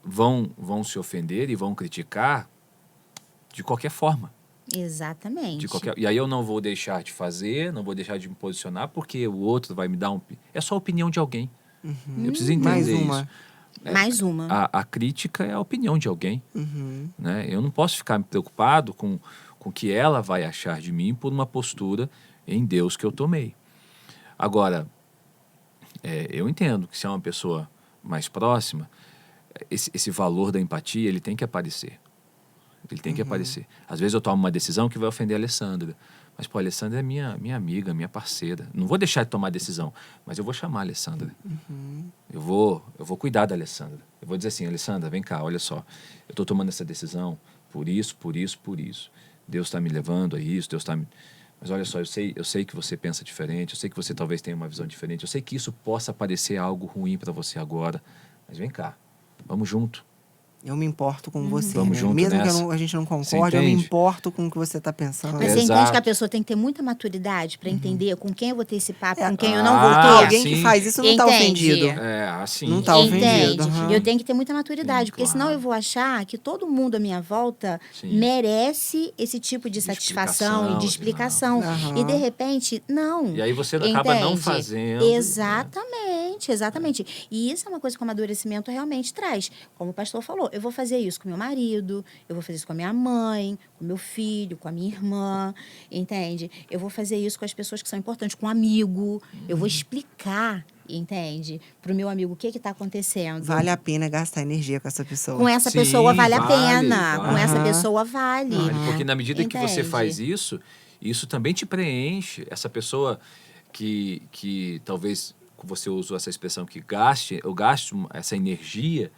vão se ofender e vão criticar de qualquer forma. Exatamente. E aí eu não vou deixar de fazer, não vou deixar de me posicionar, porque o outro vai me dar É só a opinião de alguém. Eu preciso entender Mais uma. isso. Mais uma. A crítica é a opinião de alguém. Né? Eu não posso ficar me preocupado com o que ela vai achar de mim por uma postura em Deus que eu tomei. Agora, eu entendo que se é uma pessoa mais próxima, esse valor da empatia ele tem que aparecer. Ele tem que aparecer. Às vezes eu tomo uma decisão que vai ofender a Alessandra. Mas, a Alessandra é minha amiga, minha parceira. Não vou deixar de tomar a decisão, mas eu vou chamar a Alessandra. Eu vou cuidar da Alessandra. Eu vou dizer assim, Alessandra, vem cá, olha só. Eu estou tomando essa decisão por isso, por isso, por isso. Deus está me levando a isso, Deus está me... Mas olha só, eu sei que você pensa diferente, eu sei que você talvez tenha uma visão diferente, eu sei que isso possa parecer algo ruim para você agora, mas vem cá, vamos junto. Eu me importo com você. Vamos né? junto Mesmo nessa. que a gente não concorde, eu me importo com o que você está pensando. Mas você Exato. entende que a pessoa tem que ter muita maturidade para entender com quem eu vou ter esse papo, com quem eu não vou ter? Alguém que faz isso não está Entende? ofendido. Assim. Não tá ofendido. Entende? Eu tenho que ter muita maturidade, porque Claro. senão eu vou achar que todo mundo à minha volta merece esse tipo de satisfação e de explicação. E de repente, não. E aí você acaba não fazendo. Exatamente, exatamente. E isso é uma coisa que o amadurecimento realmente traz. Como o pastor falou, eu vou fazer isso com meu marido, eu vou fazer isso com a minha mãe, com meu filho, com a minha irmã, entende? Eu vou fazer isso com as pessoas que são importantes, com um amigo. Eu vou explicar, entende? Para o meu amigo o que está acontecendo. Vale a pena gastar energia com essa pessoa. Com essa pessoa vale a pena. Com essa pessoa vale. Porque na medida que você Entende? faz isso, Isso também te preenche. Essa pessoa que talvez você usou essa expressão, que eu gasto essa energia,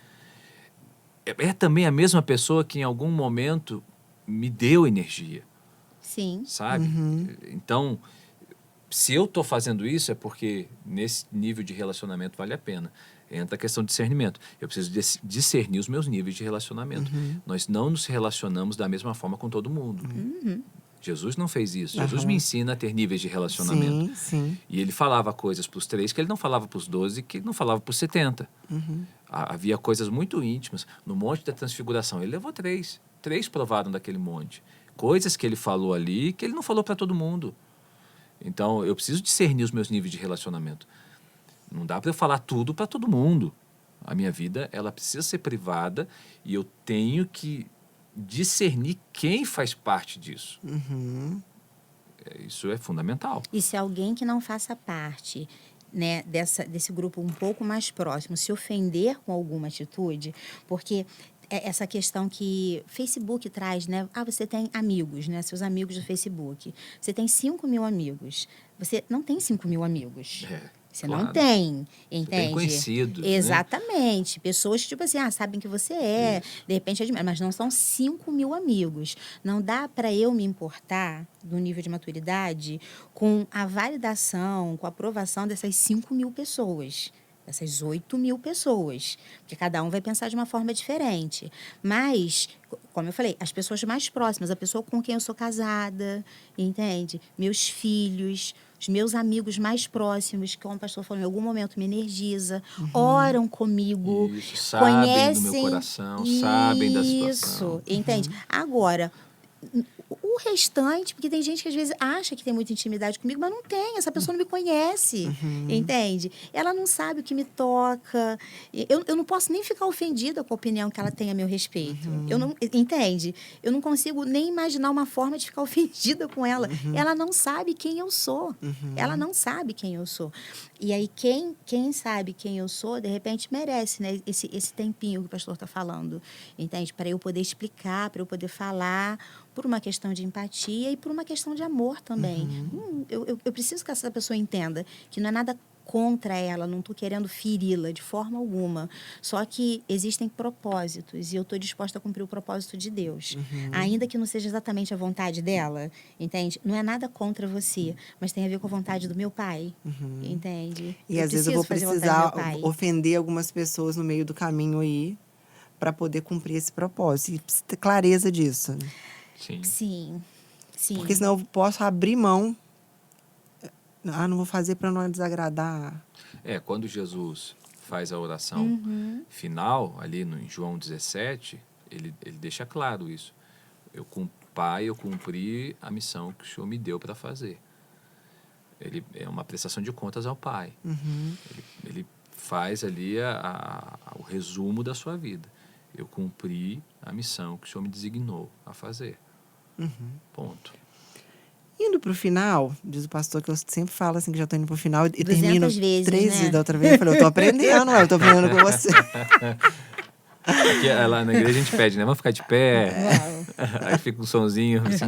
é também a mesma pessoa que em algum momento me deu energia, Sim. sabe? Então, se eu estou fazendo isso, é porque nesse nível de relacionamento vale a pena. Entra a questão de discernimento. Eu preciso discernir os meus níveis de relacionamento. Nós não nos relacionamos da mesma forma com todo mundo. Jesus não fez isso. Jesus me ensina a ter níveis de relacionamento. Sim, sim. E ele falava coisas para os 3 que ele não falava para os 12, que ele não falava para os 70. Havia coisas muito íntimas. No Monte da Transfiguração, ele levou 3. 3 provaram daquele monte. Coisas que ele falou ali que ele não falou para todo mundo. Então, eu preciso discernir os meus níveis de relacionamento. Não dá para eu falar tudo para todo mundo. A minha vida, ela precisa ser privada e eu tenho que discernir quem faz parte disso. Isso é fundamental. E se alguém que não faça parte, né, desse grupo um pouco mais próximo se ofender com alguma atitude, porque essa questão que Facebook traz, né? Você tem amigos, né? Seus amigos do Facebook. Você tem 5.000 amigos. Você não tem 5.000 amigos. Você claro. Não tem, entende? Bem conhecidos, Exatamente. Né? Pessoas que, tipo assim, sabem que você é, Isso. de repente admiram, mas não são 5.000 amigos. Não dá para eu me importar do nível de maturidade com a validação, com a aprovação dessas 5.000 pessoas. Essas 8.000 pessoas, porque cada um vai pensar de uma forma diferente. Mas, como eu falei, as pessoas mais próximas, a pessoa com quem eu sou casada, entende? Meus filhos, os meus amigos mais próximos, que como o pastor falou, em algum momento me energiza, oram comigo, Isso, sabem conhecem do meu coração, sabem da situação. Isso, entende? Agora, o restante, porque tem gente que às vezes acha que tem muita intimidade comigo, mas não tem, essa pessoa não me conhece, entende? Ela não sabe o que me toca, eu não posso nem ficar ofendida com a opinião que ela tem a meu respeito, eu não, entende? Eu não consigo nem imaginar uma forma de ficar ofendida com ela, ela não sabe quem eu sou, ela não sabe quem eu sou. E aí, quem sabe quem eu sou, de repente, merece, né? Esse tempinho que o pastor está falando, entende? Para eu poder explicar, para eu poder falar, por uma questão de empatia e por uma questão de amor também. Eu preciso que essa pessoa entenda que não é nada contra ela, não estou querendo feri-la de forma alguma. Só que existem propósitos e eu estou disposta a cumprir o propósito de Deus. Ainda que não seja exatamente a vontade dela, entende? Não é nada contra você, mas tem a ver com a vontade do meu pai, entende? E às vezes eu vou fazer a vontade do precisar meu pai. ofender algumas pessoas no meio do caminho aí para poder cumprir esse propósito. E precisa ter clareza disso. Né? Sim. Sim, sim. Porque senão eu posso abrir mão. Não vou fazer para não desagradar. Quando Jesus faz a oração final, ali em João 17, ele deixa claro isso. Pai, eu cumpri a missão que o Senhor me deu para fazer. Ele é uma prestação de contas ao Pai. Ele faz ali o resumo da sua vida. Eu cumpri a missão que o Senhor me designou a fazer. Ponto. Indo para o final, diz o pastor que eu sempre falo assim, que já estou indo para o final e 200 termino vezes, 3 né? vezes da outra vez. Eu falei, eu estou aprendendo, eu estou aprendendo com você. Aqui, lá na igreja a gente pede, né? Vamos ficar de pé. Aí fica um sonzinho, assim.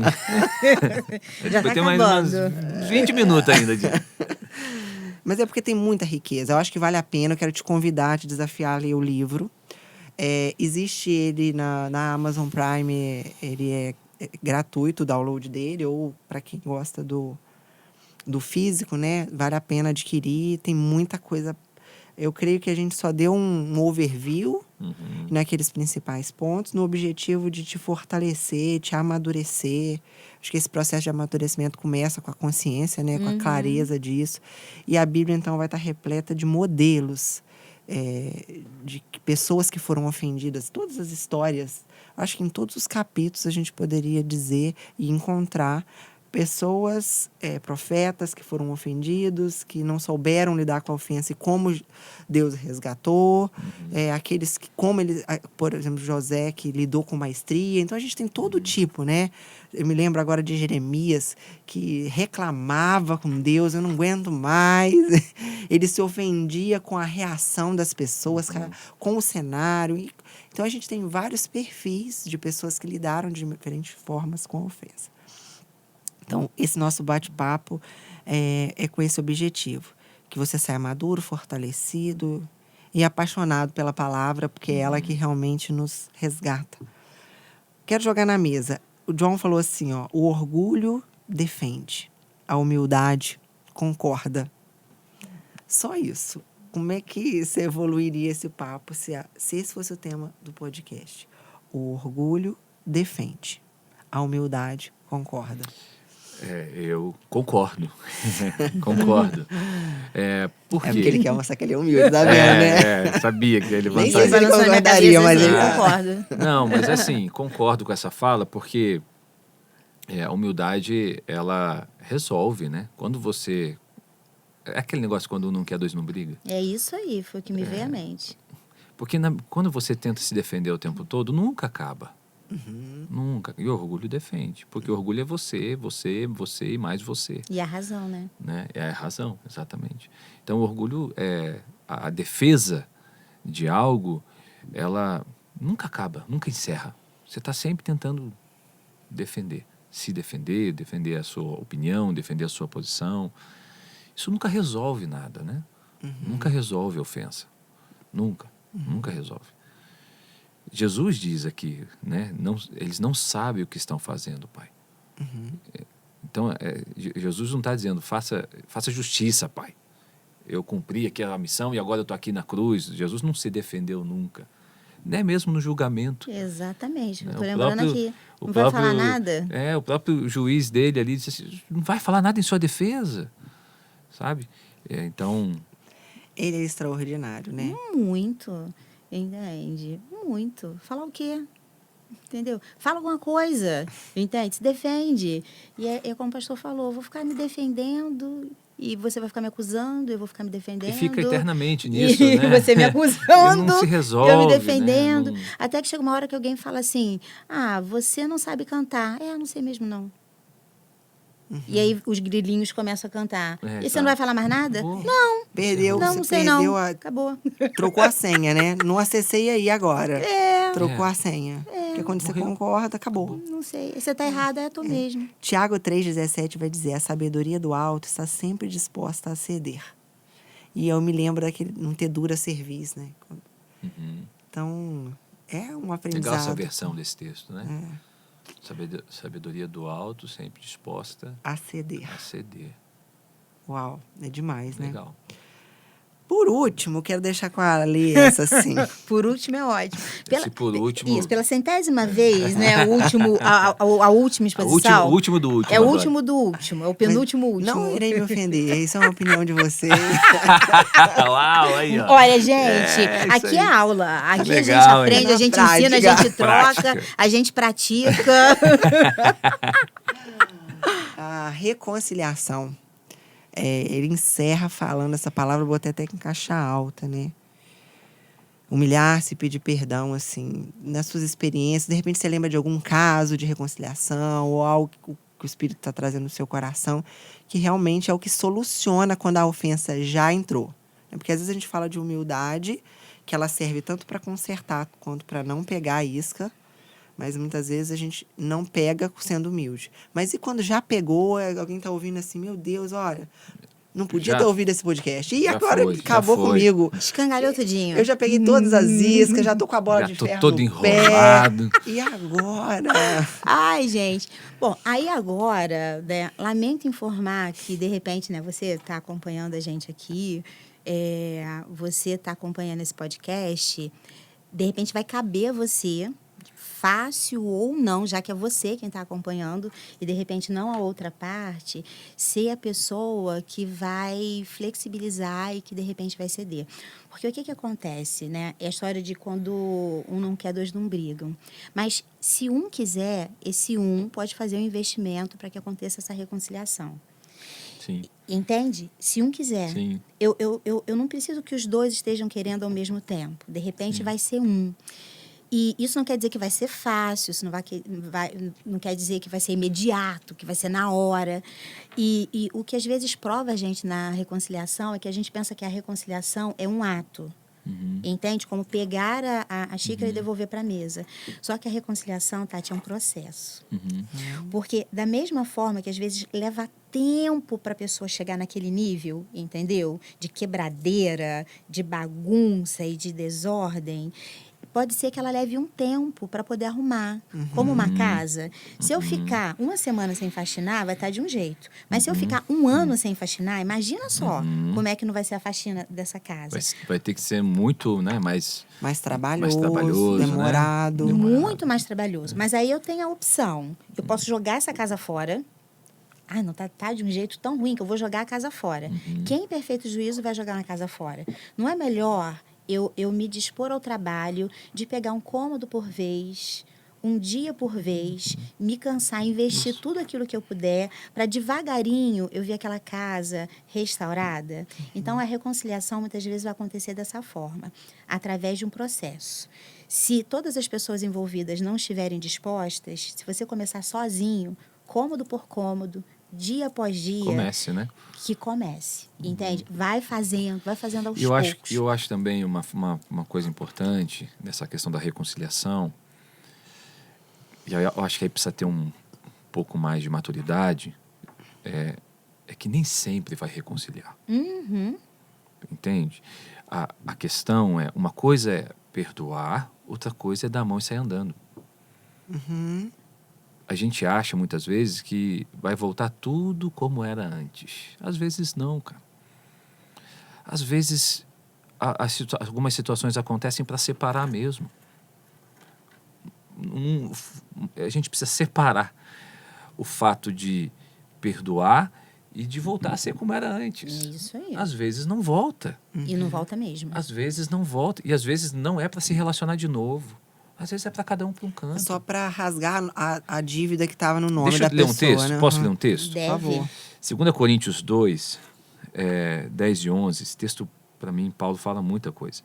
Já tá tem mais uns 20 minutos ainda de... Mas é porque tem muita riqueza. Eu acho que vale a pena. Eu quero te convidar, te desafiar a ler o livro. Existe ele na Amazon Prime. Ele é gratuito o download dele. Ou para quem gosta do físico, né? Vale a pena adquirir. Tem muita coisa. Eu creio que a gente só deu um overview naqueles principais pontos, no objetivo de te fortalecer, te amadurecer. Acho que esse processo de amadurecimento começa com a consciência, né? Com a clareza disso. E a Bíblia, então, vai estar repleta de modelos, de pessoas que foram ofendidas. Todas as histórias, acho que em todos os capítulos a gente poderia dizer e encontrar pessoas, profetas que foram ofendidos, que não souberam lidar com a ofensa e como Deus resgatou, aqueles que, como ele, por exemplo, José, que lidou com maestria. Então, a gente tem todo tipo, né? Eu me lembro agora de Jeremias, que reclamava com Deus, eu não aguento mais. Ele se ofendia com a reação das pessoas, com o cenário. Então, a gente tem vários perfis de pessoas que lidaram de diferentes formas com a ofensa. Então, esse nosso bate-papo é com esse objetivo. Que você saia maduro, fortalecido e apaixonado pela palavra, porque é ela que realmente nos resgata. Quero jogar na mesa. O John falou assim, ó, o orgulho defende, a humildade concorda. Só isso. Como é que você evoluiria esse papo se esse fosse o tema do podcast? O orgulho defende, a humildade concorda. Eu concordo. Concordo. Por quê? É porque ele quer mostrar que ele é humilde, tá vendo, né? Sabia que ele Nem levantar sei se ele Balançou na concordaria, cabeça, mas assim, ele... concordo. Não, mas assim, concordo com essa fala, porque a humildade, ela resolve, né? Quando você... É aquele negócio, quando um não quer, dois não briga. É isso aí, foi o que me veio à mente. Porque quando você tenta se defender o tempo todo, nunca acaba. Nunca. E o orgulho defende. Porque o orgulho é você e mais você. E a razão, né? É a razão, exatamente. Então, o orgulho, a defesa de algo, ela nunca acaba, nunca encerra. Você está sempre tentando defender. Se defender, defender a sua opinião, defender a sua posição. Isso nunca resolve nada, né? Nunca resolve a ofensa. Nunca resolve. Jesus diz aqui, né? Eles não sabem o que estão fazendo, Pai. Então, Jesus não está dizendo, faça justiça, Pai. Eu cumpri aqui a missão e agora eu estou aqui na cruz. Jesus não se defendeu nunca. Nem mesmo no julgamento. Exatamente. Né? Estou lembrando aqui. Não vai falar nada? O próprio juiz dele ali disse assim, não vai falar nada em sua defesa. Sabe? Então... Ele é extraordinário, né? Muito. Entende? Muito. Falar o quê? Entendeu? Fala alguma coisa. Entende? Se defende. E é como o pastor falou, eu vou ficar me defendendo e você vai ficar me acusando, eu vou ficar me defendendo. E fica eternamente nisso, e né? você me acusando. Não se resolve, eu me defendendo. Né? Não... Até que chega uma hora que alguém fala assim, você não sabe cantar. Eu não sei mesmo, não. E aí os grilinhos começam a cantar. E você não vai falar mais nada? Não. Perdeu, não sei perdeu não. Acabou. Trocou a senha, né? Não acessei aí agora. Trocou a senha. Porque quando você concorda, acabou. Não sei. Você tá errada, é tu mesmo. Tiago 3,17 vai dizer, a sabedoria do alto está sempre disposta a ceder. E eu me lembro daquele não ter dura serviço, né? Então, é um aprendizado. Legal essa versão desse texto, né? Sabedoria do alto, sempre disposta a ceder. Uau, é demais, né? Legal. Por último, quero deixar com a Lê essa assim. Por último é ótimo. Por último... Isso, pela 100ª vez, né? A última exposição. O último do último. É o último do último, é o penúltimo último. Não irei me ofender, isso é uma opinião de vocês. Uau, aí, ó. Olha, gente, aqui é aula. Aqui legal, a gente aprende, hein? a gente Na ensina, a prática. gente troca, Prática. a gente pratica. A reconciliação. Ele encerra falando essa palavra, vou até que encaixar alta, né? Humilhar-se, pedir perdão, assim, nas suas experiências. De repente você lembra de algum caso de reconciliação ou algo que o Espírito está trazendo no seu coração, que realmente é o que soluciona quando a ofensa já entrou. Porque às vezes a gente fala de humildade, que ela serve tanto para consertar quanto para não pegar a isca. Mas muitas vezes a gente não pega sendo humilde. Mas e quando já pegou, alguém está ouvindo assim, meu Deus, olha, não podia ter ouvido esse podcast. E agora acabou comigo. Escangalhou tudinho. Eu já peguei todas as iscas, já tô com a bola de ferro todo no enrolado. pé. E agora? Ai, gente. Bom, aí agora, né, lamento informar que, de repente, né, você está acompanhando a gente aqui, você está acompanhando esse podcast, de repente vai caber a você, fácil ou não, já que é você quem está acompanhando e, de repente, não a outra parte, ser a pessoa que vai flexibilizar e que, de repente, vai ceder. Porque o que acontece, né? É a história de quando um não quer, dois não brigam. Mas, se um quiser, esse um pode fazer um investimento para que aconteça essa reconciliação. Sim. Entende? Se um quiser. Sim. Eu não preciso que os dois estejam querendo ao mesmo tempo. De repente, vai ser um. E isso não quer dizer que vai ser fácil, isso não quer dizer que vai ser imediato, que vai ser na hora. E o que às vezes prova a gente na reconciliação é que a gente pensa que a reconciliação é um ato. Entende? Como pegar a xícara e devolver para a mesa. Só que a reconciliação, Tati, é um processo. Porque da mesma forma que às vezes leva tempo para a pessoa chegar naquele nível, entendeu? De quebradeira, de bagunça e de desordem, pode ser que ela leve um tempo para poder arrumar. Como uma casa. Se eu ficar uma semana sem faxinar, vai estar de um jeito. Mas se eu ficar um ano sem faxinar, imagina só como é que não vai ser a faxina dessa casa. Vai ter que ser muito, né, mais trabalhoso, né? demorado. Muito mais trabalhoso. Mas aí eu tenho a opção. Eu posso jogar essa casa fora. Ah, não, tá de um jeito tão ruim que eu vou jogar a casa fora. Quem, em perfeito juízo, vai jogar uma casa fora? Não é melhor eu me dispor ao trabalho de pegar um cômodo por vez, um dia por vez, me cansar, investir tudo aquilo que eu puder, para devagarinho eu ver aquela casa restaurada? Então, a reconciliação muitas vezes vai acontecer dessa forma, através de um processo. Se todas as pessoas envolvidas não estiverem dispostas, se você começar sozinho, cômodo por cômodo, dia após dia... Comece, né? Que comece, entende? Vai fazendo aos poucos. Eu acho também uma coisa importante nessa questão da reconciliação, e eu acho que aí precisa ter um pouco mais de maturidade, é que nem sempre vai reconciliar. Entende? A questão é, uma coisa é perdoar, outra coisa é dar a mão e sair andando. A gente acha muitas vezes que vai voltar tudo como era antes. Às vezes não, cara. Às vezes algumas situações acontecem para separar mesmo. A gente precisa separar o fato de perdoar e de voltar a ser como era antes. É isso aí. Às vezes não volta. E não volta mesmo. Às vezes não volta. E às vezes não é para se relacionar de novo. Às vezes é para cada um para um canto. É só para rasgar a dívida que estava no nome Deixa da eu ler pessoa, um texto. né? Posso ler um texto? Deve. Por favor. 2 Coríntios 2, 10 e 11. Esse texto, para mim, Paulo fala muita coisa.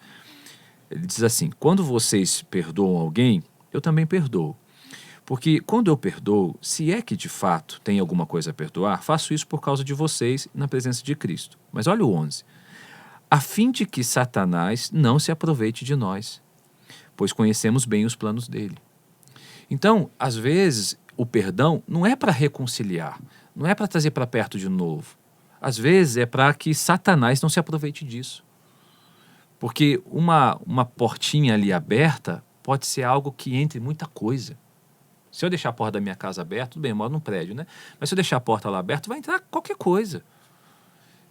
Ele diz assim: quando vocês perdoam alguém, eu também perdoo. Porque quando eu perdoo, se é que de fato tem alguma coisa a perdoar, faço isso por causa de vocês na presença de Cristo. Mas olha o 11. A fim de que Satanás não se aproveite de nós, pois conhecemos bem os planos dele. Então, às vezes, o perdão não é para reconciliar, não é para trazer para perto de novo. Às vezes é para que Satanás não se aproveite disso. Porque uma portinha ali aberta pode ser algo que entre muita coisa. Se eu deixar a porta da minha casa aberta, tudo bem, eu moro num prédio, né? Mas se eu deixar a porta lá aberta, vai entrar qualquer coisa.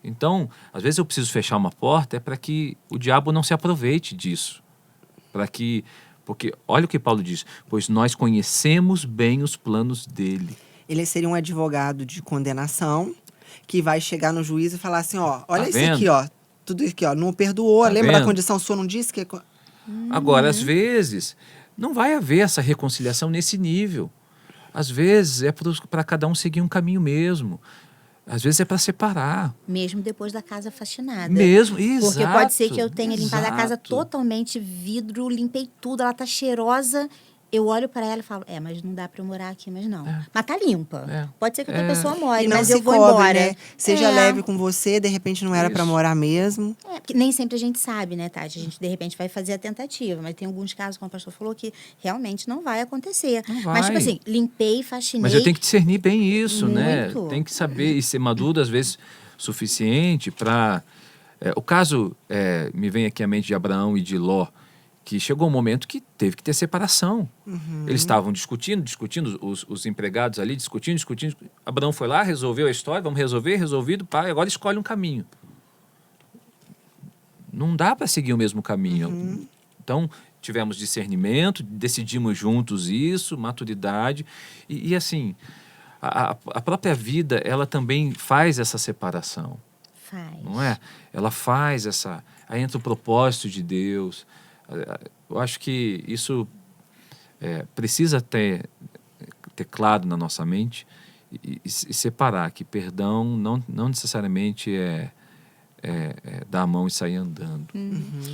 Então, às vezes eu preciso fechar uma porta para que o diabo não se aproveite disso. Porque olha o que Paulo diz, pois nós conhecemos bem os planos dele. Ele seria um advogado de condenação que vai chegar no juiz e falar assim, ó, olha isso vendo? aqui, ó, tudo isso aqui, ó, não perdoou, Tá lembra vendo? da condição, o senhor não disse que... Agora, às vezes, não vai haver essa reconciliação nesse nível. Às vezes é para cada um seguir um caminho mesmo. Às vezes é para separar. Mesmo depois da casa faxinada. Mesmo, exato. Porque pode ser que eu tenha limpado a casa exato. totalmente, vidro, limpei tudo, ela tá cheirosa. Eu olho para ela e falo, mas não dá para eu morar aqui, mas não. Mas tá limpa. Pode ser que outra pessoa more, E não mas se eu vou cobre, embora. né? Seja leve com você, de repente não era para morar mesmo. Porque nem sempre a gente sabe, né, Tati? A gente, de repente, vai fazer a tentativa. Mas tem alguns casos, como o pastor falou, que realmente não vai acontecer. Não vai. Mas, tipo assim, limpei, faxinei. Mas eu tenho que discernir bem isso, né? Muito. Tem que saber e ser maduro, às vezes, suficiente para... o caso, me vem aqui à mente de Abraão e de Ló, que chegou um momento que teve que ter separação. Eles estavam discutindo, os empregados ali, discutindo. Abraão foi lá, resolveu a história, vamos resolver, resolvido, pai, agora escolhe um caminho. Não dá para seguir o mesmo caminho. Então, tivemos discernimento, decidimos juntos isso, maturidade. E assim, a própria vida, ela também faz essa separação. Faz. Não é? Ela faz essa... Aí entra o propósito de Deus. Eu acho que isso precisa ter claro na nossa mente e separar que perdão não necessariamente é dar a mão e sair andando.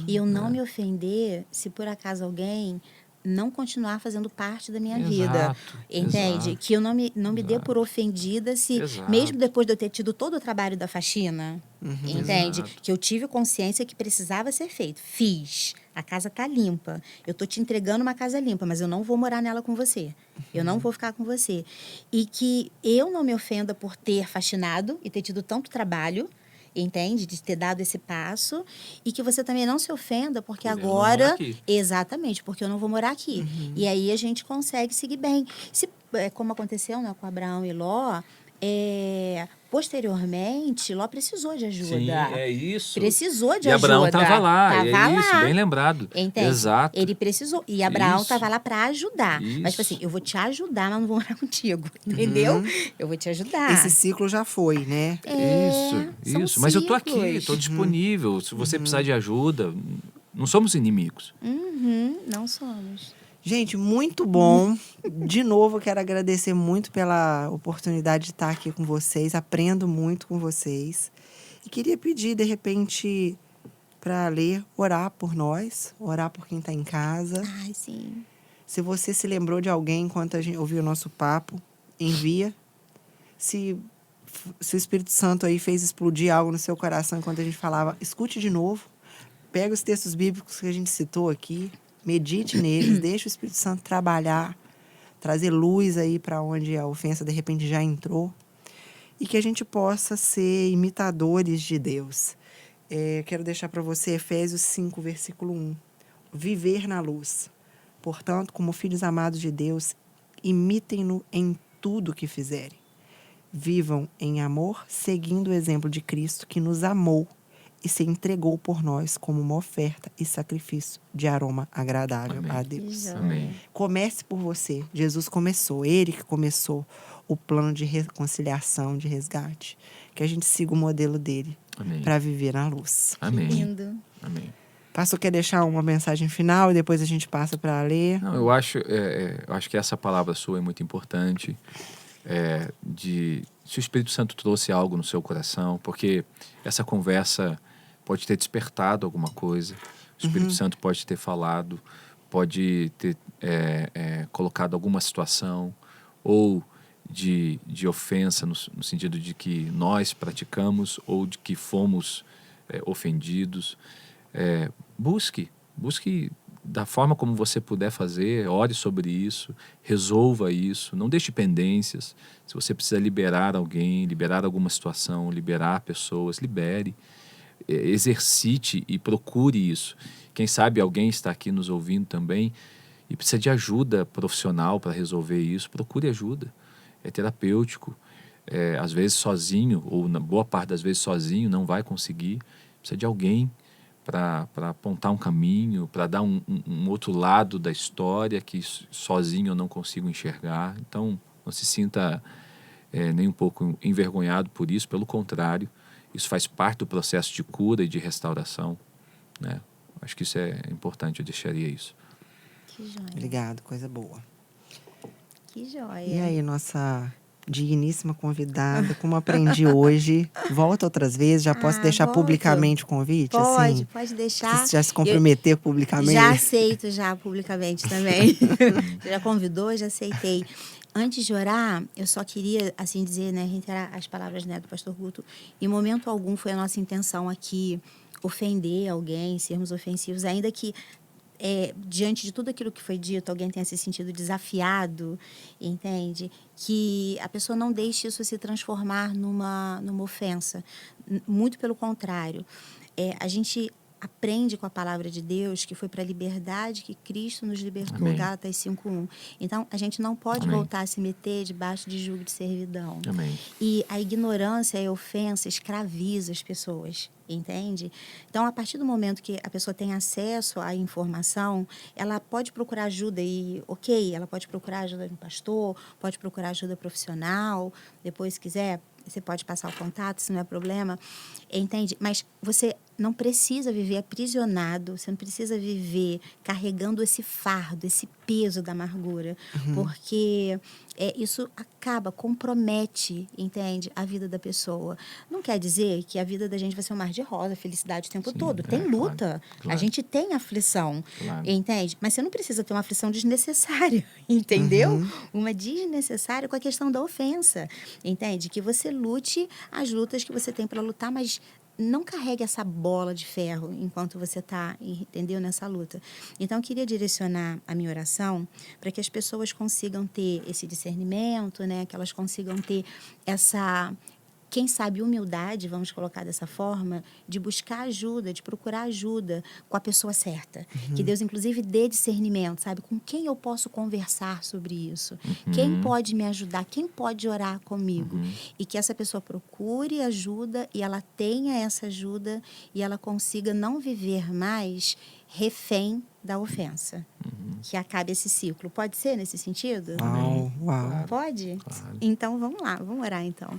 E eu não me ofender se por acaso alguém não continuar fazendo parte da minha vida. Exato, Entende? exato, Que eu não me dê exato. por ofendida se, Exato. mesmo depois de eu ter tido todo o trabalho da faxina, entende? Exato. Que eu tive consciência que precisava ser feito. Fiz. A casa tá limpa. Eu tô te entregando uma casa limpa, mas eu não vou morar nela com você. Eu não vou ficar com você. E que eu não me ofenda por ter faxinado e ter tido tanto trabalho, entende? De ter dado esse passo. E que você também não se ofenda, porque Por eu não morar agora... aqui. Exatamente, porque eu não vou morar aqui. E aí a gente consegue seguir bem. Como aconteceu, né, com Abraão e Ló, posteriormente, Ló precisou de ajuda. Sim, é isso. Precisou de E ajuda. Abraão estava lá, Tava é isso, lá. bem lembrado. Entende? Exato. Ele precisou. E Abraão Isso. estava lá para ajudar. Mas, tipo Isso. assim, eu vou te ajudar, mas não vou morar contigo. Entendeu? Eu vou te ajudar. Esse ciclo já foi, né? São Isso. Mas eu tô aqui, ciclos. estou disponível. Se você precisar de ajuda, não somos inimigos. Não somos. Gente, muito bom. De novo, quero agradecer muito pela oportunidade de estar aqui com vocês. Aprendo muito com vocês. E queria pedir, de repente, para ler, orar por nós, orar por quem está em casa. Ai, sim. Se você se lembrou de alguém enquanto a gente ouviu o nosso papo, envia. Se o Espírito Santo aí fez explodir algo no seu coração enquanto a gente falava, escute de novo. Pega os textos bíblicos que a gente citou aqui, medite neles, deixa o Espírito Santo trabalhar, trazer luz aí para onde a ofensa de repente já entrou. E que a gente possa ser imitadores de Deus. Quero deixar para você Efésios 5, versículo 1. Viver na luz. Portanto, como filhos amados de Deus, imitem-no em tudo que fizerem. Vivam em amor, seguindo o exemplo de Cristo, que nos amou e se entregou por nós como uma oferta e sacrifício de aroma agradável Amém. a Deus. Amém. Comece por você. Jesus começou, Ele que começou o plano de reconciliação, de resgate. Que a gente siga o modelo dele Amém. para viver na luz. Amém. Lindo. Amém. Pastor, quer deixar uma mensagem final e depois a gente passa para ler? Não, eu acho que essa palavra sua é muito importante. Se o Espírito Santo trouxe algo no seu coração, porque essa conversa pode ter despertado alguma coisa, o Espírito Santo pode ter falado, pode ter colocado alguma situação ou de ofensa no sentido de que nós praticamos ou de que fomos ofendidos. Busque da forma como você puder fazer, ore sobre isso, resolva isso, não deixe pendências. Se você precisa liberar alguém, liberar alguma situação, liberar pessoas, libere, exercite e procure isso. Quem sabe alguém está aqui nos ouvindo também e precisa de ajuda profissional para resolver isso, procure ajuda. É terapêutico, às vezes sozinho, ou na boa parte das vezes sozinho, não vai conseguir, precisa de alguém para apontar um caminho, para dar um outro lado da história que sozinho eu não consigo enxergar. Então, não se sinta nem um pouco envergonhado por isso, pelo contrário, isso faz parte do processo de cura e de restauração, né? Acho que isso é importante, eu deixaria isso. Que joia. Obrigado, coisa boa. Que joia. E aí, nossa digníssima convidada, como aprendi hoje, volta outras vezes, já posso deixar volto. publicamente o convite? Assim, Pode deixar. você já se comprometer publicamente? Já aceito já publicamente também. Já convidou, já aceitei. Antes de orar, eu só queria, assim dizer, né, reiterar as palavras, né, do pastor Guto. Em momento algum foi a nossa intenção aqui ofender alguém, sermos ofensivos, ainda que diante de tudo aquilo que foi dito, alguém tenha se sentido desafiado, entende? Que a pessoa não deixe isso se transformar numa ofensa. Muito pelo contrário. A gente aprende com a palavra de Deus que foi para a liberdade que Cristo nos libertou, Amém. Gálatas 5:1. Então, a gente não pode Amém. voltar a se meter debaixo de jugo de servidão. Amém. E a ignorância e a ofensa escraviza as pessoas, entende? Então, a partir do momento que a pessoa tem acesso à informação, ela pode procurar ajuda e, ela pode procurar ajuda de um pastor, pode procurar ajuda profissional, depois, se quiser, você pode passar o contato, isso não é problema, entende? Mas você não precisa viver aprisionado, você não precisa viver carregando esse fardo, esse peso da amargura, porque isso acaba, compromete, entende, a vida da pessoa. Não quer dizer que a vida da gente vai ser um mar de rosa, felicidade o tempo todo. Tem luta, claro. A gente tem aflição, Claro. entende? Mas você não precisa ter uma aflição desnecessária, entendeu? Uma desnecessária com a questão da ofensa, entende? Que você lute as lutas que você tem para lutar, mas não carregue essa bola de ferro enquanto você está, entendeu, nessa luta. Então, eu queria direcionar a minha oração para que as pessoas consigam ter esse discernimento, né? Que elas consigam ter essa, quem sabe, humildade, vamos colocar dessa forma, de buscar ajuda, de procurar ajuda com a pessoa certa. Que Deus, inclusive, dê discernimento, sabe? Com quem eu posso conversar sobre isso? Quem pode me ajudar? Quem pode orar comigo? E que essa pessoa procure ajuda e ela tenha essa ajuda e ela consiga não viver mais refém da ofensa. Que acabe esse ciclo. Pode ser nesse sentido? Uau. Pode? Claro. Então, vamos lá. Vamos orar, então.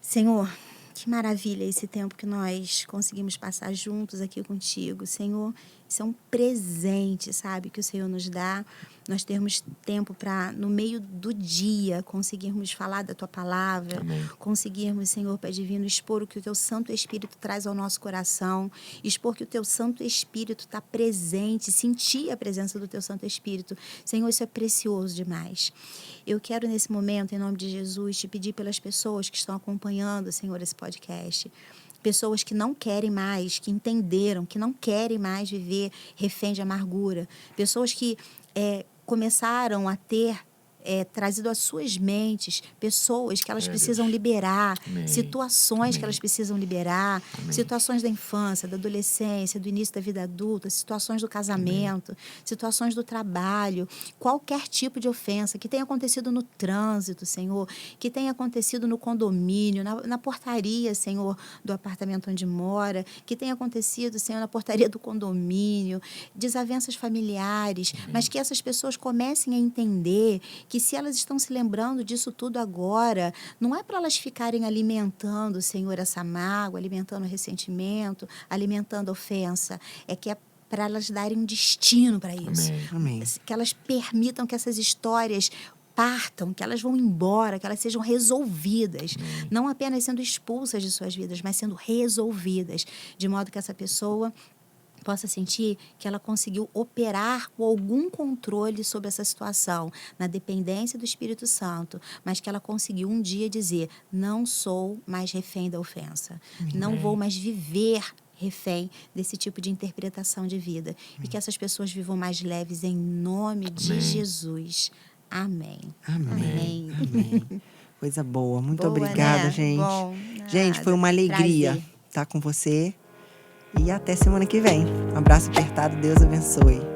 Senhor, que maravilha esse tempo que nós conseguimos passar juntos aqui contigo. Senhor, isso é um presente, sabe, que o Senhor nos dá. Nós termos tempo para, no meio do dia, conseguirmos falar da Tua palavra. Amém. Conseguirmos, Senhor, Pai Divino, expor o que o Teu Santo Espírito traz ao nosso coração. Expor que o Teu Santo Espírito está presente, sentir a presença do Teu Santo Espírito. Senhor, isso é precioso demais. Eu quero, nesse momento, em nome de Jesus, te pedir pelas pessoas que estão acompanhando, Senhor, esse podcast. Pessoas que não querem mais, que entenderam, que não querem mais viver refém de amargura. Pessoas que começaram a ter trazido às suas mentes pessoas que elas precisam liberar, Amém. situações Amém. que elas precisam liberar, Amém. situações da infância, da adolescência, do início da vida adulta, situações do casamento, Amém. situações do trabalho, qualquer tipo de ofensa que tenha acontecido no trânsito, Senhor, que tenha acontecido no condomínio, na portaria, Senhor, do apartamento onde mora, que tenha acontecido, Senhor, na portaria do condomínio, desavenças familiares, mas que essas pessoas comecem a entender que se elas estão se lembrando disso tudo agora, não é para elas ficarem alimentando, Senhor, essa mágoa, alimentando o ressentimento, alimentando a ofensa, que é para elas darem um destino para isso. Amém. Que elas permitam que essas histórias partam, que elas vão embora, que elas sejam resolvidas, não apenas sendo expulsas de suas vidas, mas sendo resolvidas, de modo que essa pessoa possa sentir que ela conseguiu operar com algum controle sobre essa situação, na dependência do Espírito Santo, mas que ela conseguiu um dia dizer: não sou mais refém da ofensa, não vou mais viver refém desse tipo de interpretação de vida. E que essas pessoas vivam mais leves em nome de Jesus. Amém. Amém. Amém. Coisa boa. Muito Boa, obrigada, né? gente. Bom, Gente, foi nada. uma alegria Prazer. estar com você. E até semana que vem. Um abraço apertado. Deus abençoe.